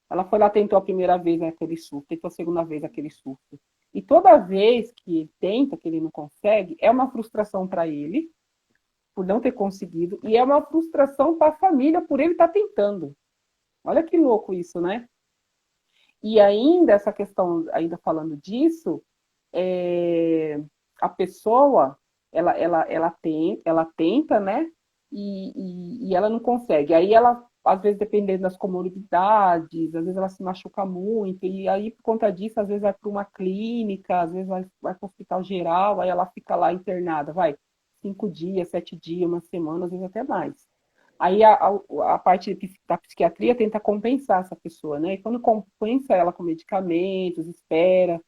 Ela foi lá, tentou a primeira vez aquele surto, tentou a segunda vez aquele surto. E toda vez que ele tenta, que ele não consegue, é uma frustração para ele, por não ter conseguido, e é uma frustração para a família por ele estar tentando. Olha que louco isso, né? E ainda, essa questão, ainda falando disso, a pessoa, ela tenta, né? E ela não consegue. Aí ela, às vezes, dependendo das comorbidades, às vezes ela se machuca muito, e aí, por conta disso, às vezes vai para uma clínica, às vezes vai para o hospital geral, aí ela fica lá internada, 5 dias, 7 dias, uma semana, às vezes até mais. Aí a parte da psiquiatria tenta compensar essa pessoa, né? E quando compensa ela com medicamentos, espera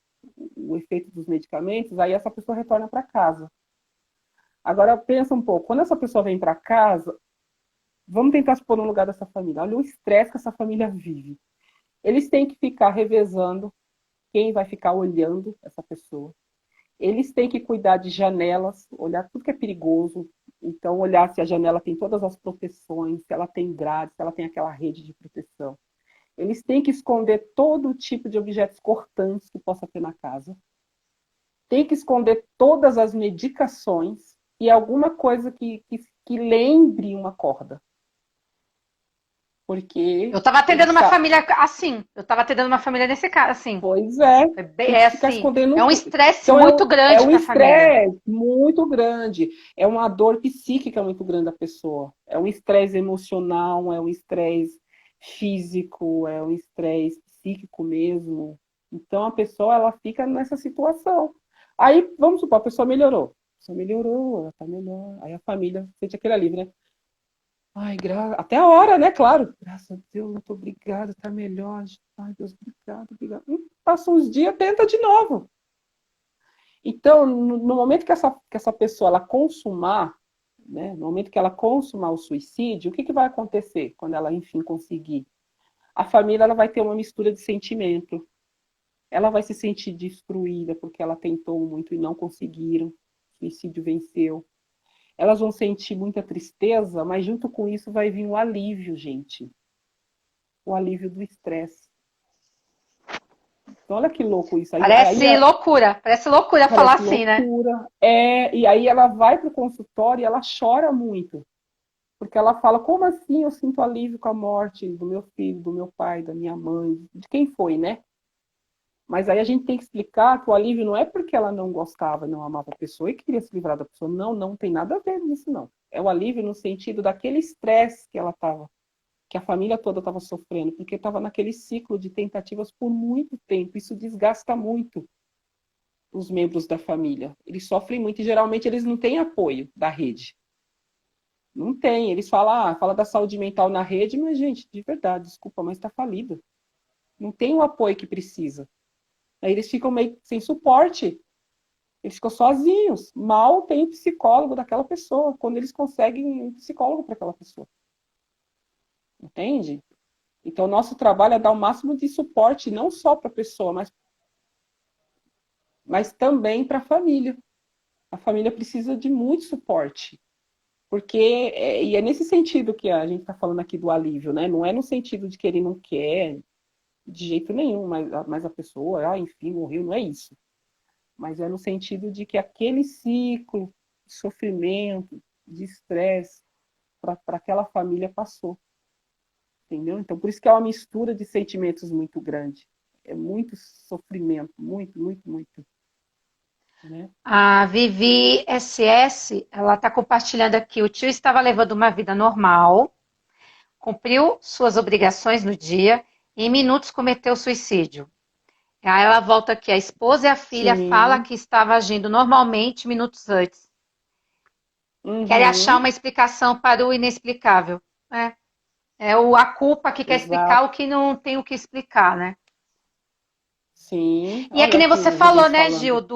o efeito dos medicamentos, aí essa pessoa retorna para casa. Agora pensa um pouco, quando essa pessoa vem para casa, vamos tentar se pôr no lugar dessa família. Olha o estresse que essa família vive. Eles têm que ficar revezando quem vai ficar olhando essa pessoa. Eles têm que cuidar de janelas, olhar tudo que é perigoso. Então, olhar se a janela tem todas as proteções, se ela tem grade, se ela tem aquela rede de proteção. Eles têm que esconder todo tipo de objetos cortantes que possa ter na casa. Tem que esconder todas as medicações e alguma coisa que lembre uma corda. Porque Eu estava atendendo eles uma sabem. família assim. Eu estava atendendo uma família nesse caso, assim. Pois é, tem É que ficar assim. É escondendo um tudo. estresse Então muito é grande um para a família. estresse muito grande, é uma dor psíquica muito grande da pessoa, é um estresse emocional, é um estresse físico, é um estresse psíquico mesmo. Então a pessoa ela fica nessa situação. Aí vamos supor, a pessoa melhorou, ela tá melhor. Aí a família sente aquele alívio, né? Ai, até a hora, né? Claro. Graças a Deus, muito obrigada, tá melhor. Ai, Deus, obrigado, obrigado. Passa uns dias, tenta de novo. Então, no momento que essa pessoa ela consumar, né? No momento que ela consumar o suicídio, o que vai acontecer quando ela, enfim, conseguir? A família ela vai ter uma mistura de sentimento. Ela vai se sentir destruída porque ela tentou muito e não conseguiram. O suicídio venceu. Elas vão sentir muita tristeza, mas junto com isso vai vir o alívio, gente. O alívio do estresse. Então, olha que louco isso. Parece loucura falar Parece assim, né? loucura. E aí ela vai para o consultório e ela chora muito. Porque ela fala, como assim eu sinto alívio com a morte do meu filho, do meu pai, da minha mãe, de quem foi, né? Mas aí a gente tem que explicar que o alívio não é porque ela não gostava, não amava a pessoa e queria se livrar da pessoa. Não, não tem nada a ver com isso, não. É o alívio no sentido daquele estresse que ela estava, que a família toda estava sofrendo, porque estava naquele ciclo de tentativas por muito tempo. Isso desgasta muito os membros da família. Eles sofrem muito e geralmente eles não têm apoio da rede. Não tem. Eles falam, fala da saúde mental na rede, mas, gente, de verdade, desculpa, mas está falida. Não tem o apoio que precisa. Aí eles ficam meio sem suporte. Eles ficam sozinhos. Mal tem psicólogo daquela pessoa, quando eles conseguem um psicólogo para aquela pessoa. Entende? Então, o nosso trabalho é dar o máximo de suporte, não só para a pessoa, mas também para a família. A família precisa de muito suporte. Porque, e é nesse sentido que a gente está falando aqui do alívio, né? Não é no sentido de que ele não quer, de jeito nenhum, mas a pessoa, enfim, morreu, não é isso. Mas é no sentido de que aquele ciclo de sofrimento, de estresse, para aquela família passou. Entendeu? Então, por isso que é uma mistura de sentimentos muito grande. É muito sofrimento, muito, muito, muito. Né? A Vivi SS, ela está compartilhando aqui. O tio estava levando uma vida normal, cumpriu suas obrigações no dia e em minutos cometeu suicídio. Aí ela volta aqui. A esposa e a filha falam Sim. que estava agindo normalmente minutos antes. Querem achar Uhum. uma explicação para o inexplicável. A culpa que quer explicar Exato. o que não tem o que explicar, né? Sim, E é que olha nem aqui você a falou, gente né, Gil, falando.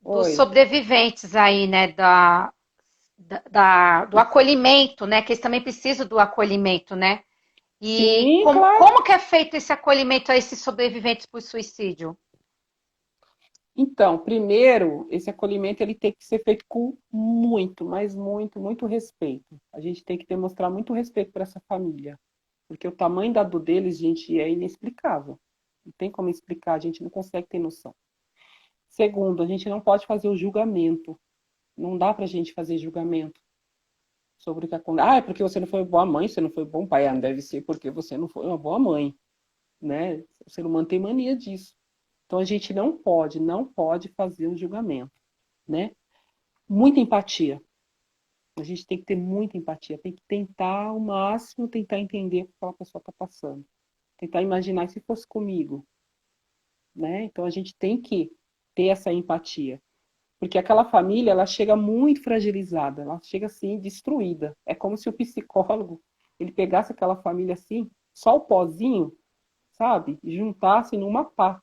dos Oi. sobreviventes aí, né, do acolhimento, né, que eles também precisam do acolhimento, né? E Sim, claro. como que é feito esse acolhimento a esses sobreviventes por suicídio? Então, primeiro, esse acolhimento ele tem que ser feito com muito, mas muito, muito respeito. A gente tem que demonstrar muito respeito para essa família, porque o tamanho da dor deles, gente, é inexplicável. Não tem como explicar, a gente não consegue ter noção. Segundo, a gente não pode fazer o julgamento. Não dá para a gente fazer julgamento sobre o que aconteceu. Ah, é porque você não foi boa mãe, você não foi bom pai. Ah, não deve ser porque você não foi uma boa mãe, né? O ser humano tem mania disso. Então a gente não pode fazer o julgamento, né? Muita empatia. A gente tem que ter muita empatia, tem que tentar ao máximo tentar entender o que aquela pessoa está passando. Tentar imaginar se fosse comigo, né? Então a gente tem que ter essa empatia. Porque aquela família, ela chega muito fragilizada, ela chega assim, destruída. É como se o psicólogo, ele pegasse aquela família assim, só o pozinho, sabe? E juntasse numa pá,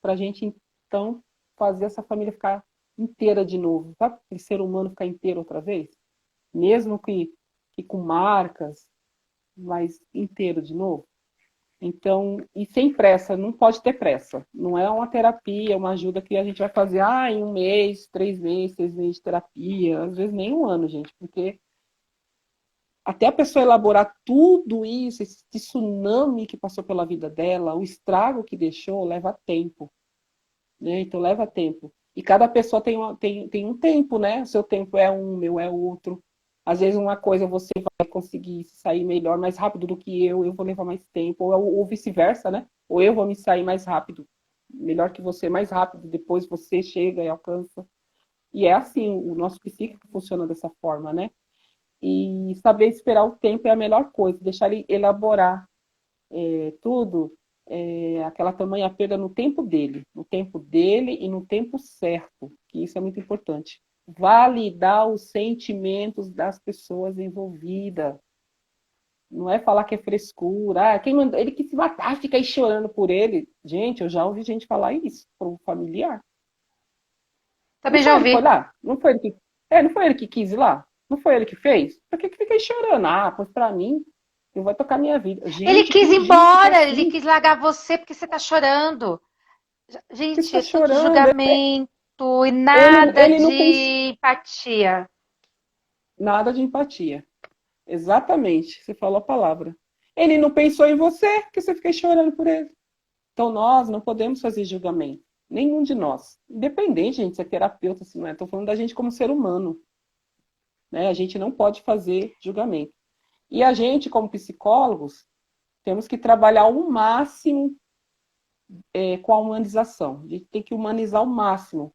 pra gente, então, fazer essa família ficar inteira de novo. Sabe? Aquele ser humano ficar inteiro outra vez? Mesmo que com marcas, mas inteiro de novo. Então, e sem pressa, não pode ter pressa. Não é uma terapia, uma ajuda que a gente vai fazer em 1 mês, 3 meses, 6 meses de terapia, às vezes nem um ano, gente, porque até a pessoa elaborar tudo isso, esse tsunami que passou pela vida dela, o estrago que deixou, leva tempo, né? Então leva tempo. E cada pessoa tem um tempo, né? O seu tempo é um, o meu é outro. Às vezes uma coisa você vai conseguir sair melhor, mais rápido do que eu vou levar mais tempo, ou vice-versa, né? Ou eu vou me sair mais rápido, melhor que você, mais rápido, depois você chega e alcança. E é assim, o nosso psíquico funciona dessa forma, né? E saber esperar o tempo é a melhor coisa, deixar ele elaborar tudo, aquela tamanha perda no tempo dele e no tempo certo, que isso é muito importante. Validar os sentimentos das pessoas envolvidas. Não é falar que é frescura. Quem mandou, ele quis se matar, fica aí chorando por ele. Gente, eu já ouvi gente falar isso para um familiar. Não Também já foi ele que foi ouvi. lá? Não foi ele que quis ir lá? Não foi ele que fez? Por que fica aí chorando? Ah, pois para mim, eu vou tocar minha vida. Ele Gente, quis ir tem gente que é embora, ele assim, quis largar você porque você tá chorando. que Gente, está é tudo chorando. julgamento e Ele, nada ele não fez de empatia. nada de empatia. Exatamente, você falou a palavra. Ele não pensou em você, porque você fica chorando por ele. Então nós não podemos fazer julgamento. Nenhum de nós. Independente, gente, se é terapeuta, se não é. Estou falando da gente como ser humano. Né? A gente não pode fazer julgamento. E a gente, como psicólogos, temos que trabalhar o máximo com a humanização. A gente tem que humanizar ao máximo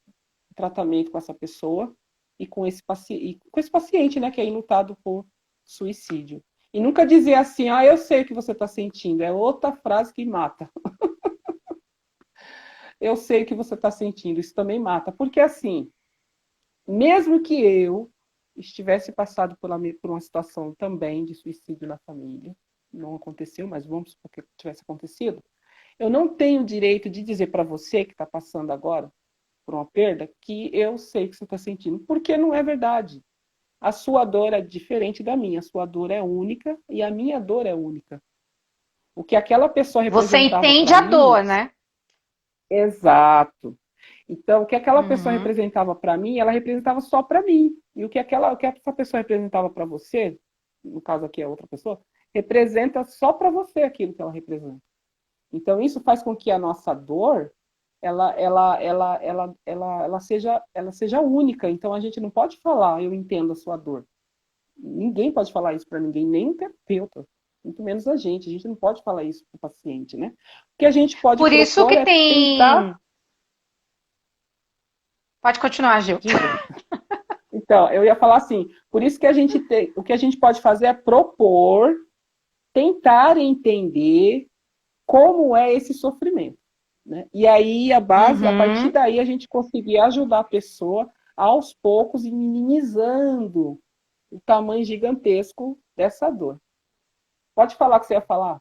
o tratamento com essa pessoa e com esse paciente, né, que é enlutado por suicídio. E nunca dizer assim, eu sei o que você está sentindo. É outra frase que mata. Eu sei o que você está sentindo. Isso também mata. Porque assim, mesmo que eu estivesse passado por uma situação também de suicídio na família, não aconteceu, mas vamos supor que tivesse acontecido, eu não tenho o direito de dizer para você que está passando agora por uma perda que eu sei o que você está sentindo, porque não é verdade. A sua dor é diferente da minha, a sua dor é única e a minha dor é única. O que aquela pessoa Você representava entende para a mim, dor, né? exato. Então, o que aquela pessoa Uhum. representava para mim, ela representava só para mim. E o que essa pessoa representava para você, no caso aqui é outra pessoa, representa só para você aquilo que ela representa. Então, isso faz com que a nossa dor ela seja única. Então, a gente não pode falar, eu entendo a sua dor. Ninguém pode falar isso para ninguém, nem o terapeuta, muito menos a gente. A gente não pode falar isso para o paciente, né? O que a gente pode Por isso propor que é tentar. tem. Pode continuar, Gil. Diga. Então, eu ia falar assim, por isso que o que a gente pode fazer é propor, tentar entender como é esse sofrimento. Né? E aí, a partir Uhum. daí, a gente conseguir ajudar a pessoa aos poucos e minimizando o tamanho gigantesco dessa dor. Pode falar o que você ia falar.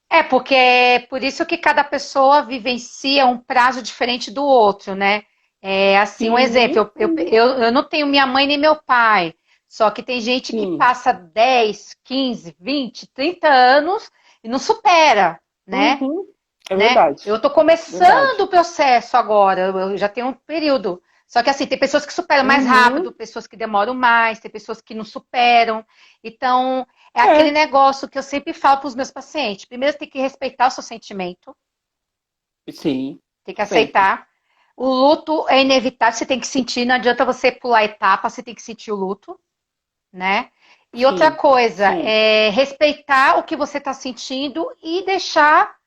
É, porque é por isso que cada pessoa vivencia um prazo diferente do outro, né? É, assim, um Sim, exemplo, eu não tenho minha mãe nem meu pai, só que tem gente que sim. passa 10, 15, 20, 30 anos e não supera, né? Uhum. É Né? verdade. Eu estou começando Verdade. o processo agora, eu já tenho um período. Só que assim, tem pessoas que superam mais rápido, Uhum. pessoas que demoram mais, tem pessoas que não superam. Então, é aquele É, negócio que eu sempre falo para os meus pacientes. Primeiro, tem que respeitar o seu sentimento, sim, tem que sempre. aceitar. O luto é inevitável, você tem que sentir, não adianta você pular etapa, você tem que sentir o luto, né? E outra Sim, coisa, sim. é respeitar o que você está sentindo e deixar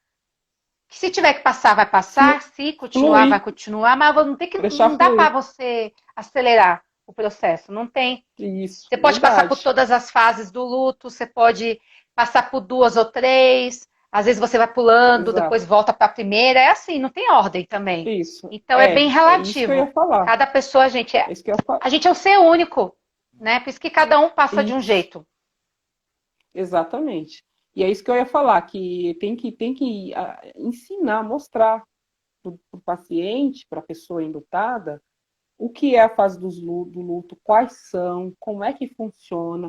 que se tiver que passar, vai passar, se continuar, vai Fluir. continuar, mas não tem que, Deixar não dá para fluir. você acelerar o processo, não tem. Isso, Você pode passar por verdade. todas as fases do luto, você pode passar por duas ou três, às vezes você vai pulando, depois Exato. volta para a primeira, é assim, não tem ordem também. Isso. Então é bem É isso que eu relativo. ia falar. Cada pessoa, É isso que eu ia falar. a gente é um ser único, né? Por isso que cada um passa de um Isso, jeito. exatamente. E é isso que eu ia falar, que tem que ensinar, mostrar para o paciente, para a pessoa enlutada, o que é a fase do luto, quais são, como é que funciona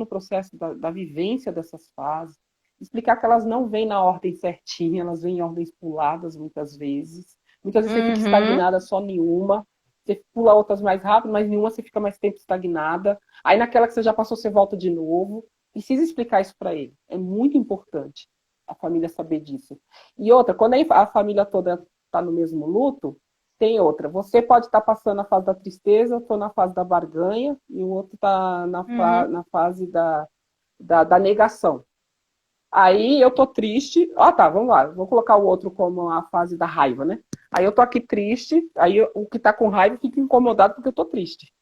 o processo da vivência dessas fases, explicar que elas não vêm na ordem certinha, elas vêm em ordens puladas muitas vezes. Muitas vezes você fica Uhum. estagnada só em uma, você pula outras mais rápido, mas em uma você fica mais tempo estagnada. Aí naquela que você já passou, você volta de novo. Precisa explicar isso para ele. É muito importante a família saber disso. E outra, quando a família toda está no mesmo luto, tem outra. Você pode estar passando a fase da tristeza, eu estou na fase da barganha, e o outro está Uhum. na fase da negação. Aí eu tô triste. Ah, tá, vamos lá. Vou colocar o outro como a fase da raiva, né? Aí eu tô aqui triste, o que tá com raiva fica incomodado porque eu tô triste.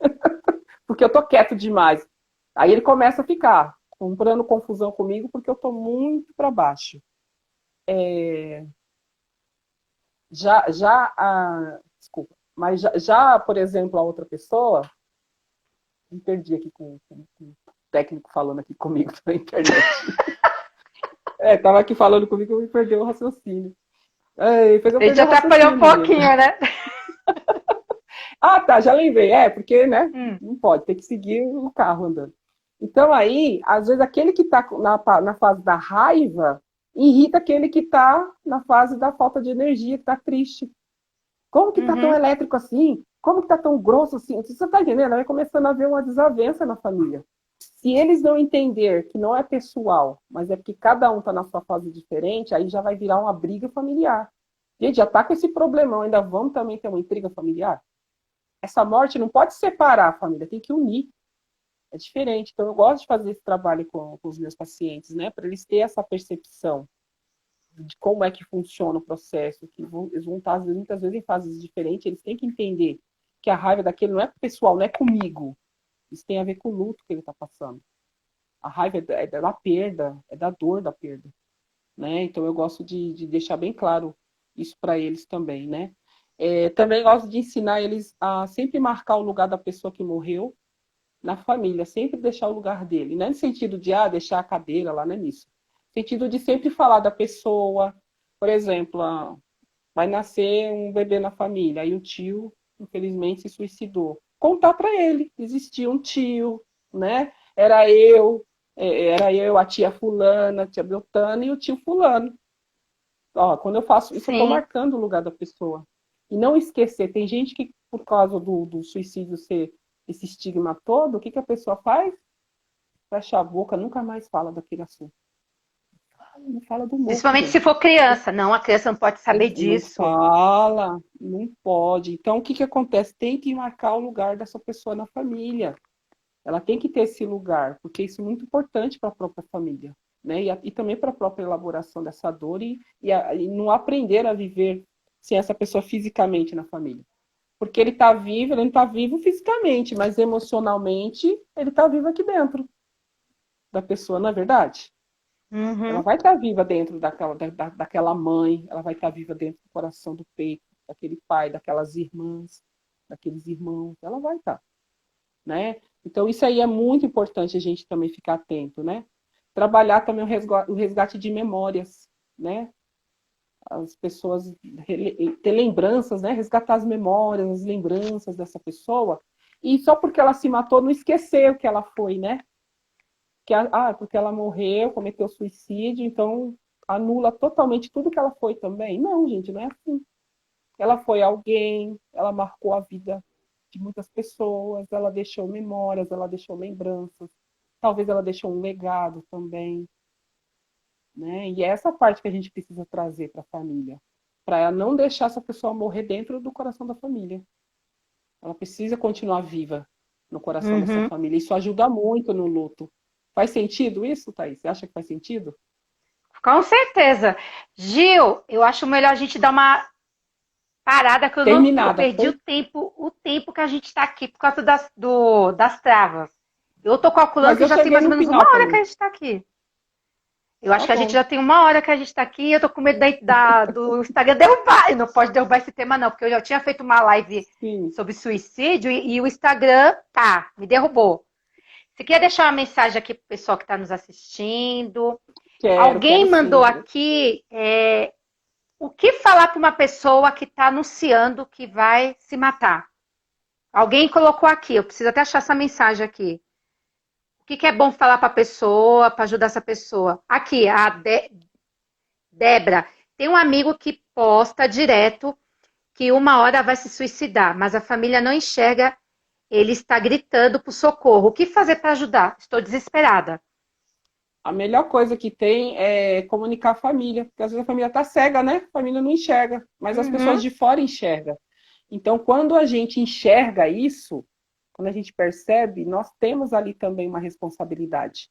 Porque eu tô quieto demais. Aí ele começa a ficar comprando confusão comigo porque eu tô muito para baixo. Desculpa. Mas por exemplo, a outra pessoa, me perdi aqui com o técnico falando aqui comigo na internet. Tava aqui falando comigo e me perdeu o raciocínio. Fez eu A gente perder o atrapalhou um raciocínio, menino. pouquinho, né? Ah, tá, já lembrei. Porque, né? Hum. Não pode, tem que seguir o carro andando. Então, aí, às vezes, aquele que está na fase da raiva irrita aquele que está na fase da falta de energia, que está triste. Como que está tão Uhum. elétrico assim? Como que está tão grosso assim? Você está entendendo? Vai começando a haver uma desavença na família. Se eles não entender que não é pessoal, mas é porque cada um está na sua fase diferente, aí já vai virar uma briga familiar. Gente, já está com esse problemão, ainda vamos também ter uma intriga familiar? Essa morte não pode separar a família, tem que unir. É diferente. Então, eu gosto de fazer esse trabalho com os meus pacientes, né? Para eles terem essa percepção de como é que funciona o processo, eles vão estar, muitas vezes, em fases diferentes, eles têm que entender que a raiva daquele não é pessoal, não é comigo. Isso tem a ver com o luto que ele está passando. A raiva é da perda, é da dor da perda, né? Então, eu gosto de deixar bem claro isso para eles também, né? Também gosto de ensinar eles a sempre marcar o lugar da pessoa que morreu na família, sempre deixar o lugar dele. Não é no sentido de deixar a cadeira lá, não é nisso. No sentido de sempre falar da pessoa. Por exemplo, vai nascer um bebê na família, aí o tio, infelizmente, se suicidou. Contar para ele, existia um tio, né? Era eu, a tia fulana, a tia Beltana e o tio fulano. Ó, quando eu faço isso, eu estou Sim. marcando o lugar da pessoa. E não esquecer, tem gente que, por causa do suicídio ser esse estigma todo, o que a pessoa faz? Fecha a boca, nunca mais fala daquele assunto. Não fala do morto, Principalmente se gente. for criança. Não, a criança não pode saber Não disso. fala, não pode. Então, o que acontece? Tem que marcar o lugar dessa pessoa na família. Ela tem que ter esse lugar, porque isso é muito importante para a própria família, né? E também para a própria elaboração dessa dor e não aprender a viver sem essa pessoa fisicamente na família. Porque ele não está vivo fisicamente, mas emocionalmente ele está vivo aqui dentro da pessoa, não é verdade? Ela Uhum. vai estar viva dentro daquela mãe, ela vai estar viva dentro do coração do peito, daquele pai, daquelas irmãs, daqueles irmãos, ela vai estar, né? Então isso aí é muito importante a gente também ficar atento, né? trabalhar também o resgate de memórias, né? As pessoas ter lembranças, né? Resgatar as memórias, as lembranças dessa pessoa. E só porque ela se matou, não esquecer o que ela foi, né? Porque ela morreu, cometeu suicídio, então anula totalmente tudo que ela foi também. Não, gente, não é assim. Ela foi alguém, ela marcou a vida de muitas pessoas, ela deixou memórias, ela deixou lembranças, talvez ela deixou um legado também, né? E é essa parte que a gente precisa trazer para a família, para não deixar essa pessoa morrer dentro do coração da família. Ela precisa continuar viva no coração dessa Uhum. família. Isso ajuda muito no luto. Faz sentido isso, Thaís? Você acha que faz sentido? Com certeza. Gil, eu acho melhor a gente dar uma parada que eu Terminada. perdi o tempo que a gente está aqui por causa das travas. Eu tô calculando Mas que eu já tem cheguei mais ou no menos uma final hora que também. a gente está aqui. Eu acho Tá que a gente bom. já tem uma hora que a gente está aqui e eu tô com medo do Instagram derrubar. Não pode derrubar esse tema, não, porque eu já tinha feito uma live Sim, sobre suicídio e o Instagram, me derrubou. Você queria deixar uma mensagem aqui pro pessoal que está nos assistindo? quero Alguém mandou sim. aqui o que falar para uma pessoa que está anunciando que vai se matar? Alguém colocou aqui, eu preciso até achar essa mensagem aqui. O que é bom falar para a pessoa, para ajudar essa pessoa? Aqui, Débora, tem um amigo que posta direto que uma hora vai se suicidar, mas a família não enxerga, ele está gritando por socorro. O que fazer para ajudar? Estou desesperada. A melhor coisa que tem é comunicar a família, porque às vezes a família está cega, né? A família não enxerga, mas as pessoas Uhum. de fora enxergam. Então, quando a gente enxerga isso, quando a gente percebe, nós temos ali também uma responsabilidade.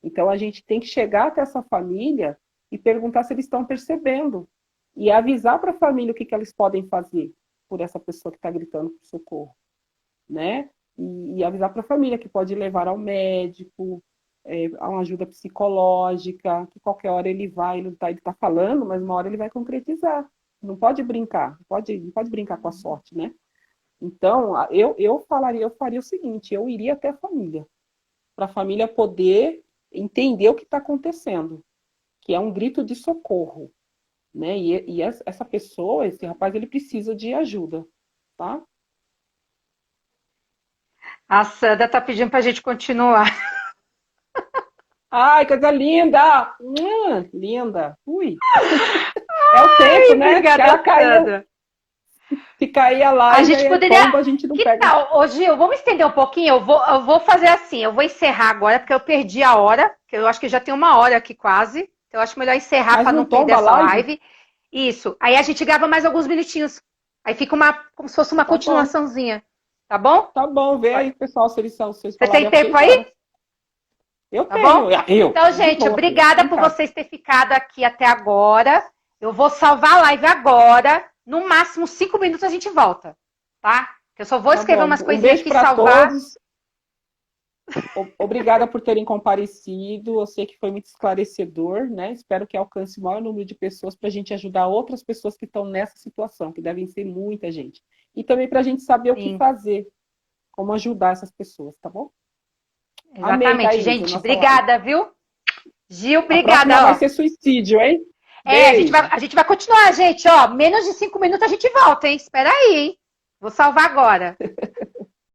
Então, a gente tem que chegar até essa família e perguntar se eles estão percebendo. E avisar para a família o que eles podem fazer por essa pessoa que está gritando por socorro, né? E avisar para a família que pode levar ao médico, a uma ajuda psicológica, que qualquer hora ele tá falando, mas uma hora ele vai concretizar. Não pode brincar, não pode brincar com a sorte, né? Então, eu faria o seguinte, eu iria até a família, para a família poder entender o que está acontecendo, que é um grito de socorro, né? E essa pessoa, esse rapaz, ele precisa de ajuda, tá? A Sandra tá pedindo para a gente continuar. Ai, coisa linda! Linda! Ui! É o tempo, né? Se Obrigada, ela cair, Sandra. se cair a A live, aí gente é poderia. tomba, a gente não Que pega. tal? Ô, Gil, vamos estender um pouquinho? Eu vou fazer assim, eu vou encerrar agora, porque eu perdi a hora, que eu acho que já tem uma hora aqui quase. Então, eu acho melhor encerrar Mas para não não perder tomba a essa live? live. Isso. Aí a gente grava mais alguns minutinhos. Aí fica como se fosse uma Tá bom. continuaçãozinha. Tá bom? Tá bom, vê aí, pessoal, se eles Você falarem tem tempo ok, aí? bora. Eu Tá bom? tenho, Então, de gente, boa, filho. obrigada Tô em por casa. vocês terem ficado aqui até agora. Eu vou salvar a live agora. No máximo 5 minutos a gente volta, tá? Eu só vou Tá escrever bom. umas Um coisinhas beijo aqui e para salvar. todos. Obrigada por terem comparecido. Eu sei que foi muito esclarecedor, né? Espero que alcance o maior número de pessoas para a gente ajudar outras pessoas que estão nessa situação, que devem ser muita gente. E também para a gente saber o que Sim, fazer, como ajudar essas pessoas, tá bom? Amei, exatamente. Thaís, a Gente, nossa live. obrigada, viu? Gil, A próxima obrigada, vai ó. ser suicídio, hein? É, a gente vai, Beijo. a gente vai continuar, gente, ó. Menos de 5 minutos a gente volta, hein? Espera aí, hein? Vou salvar agora.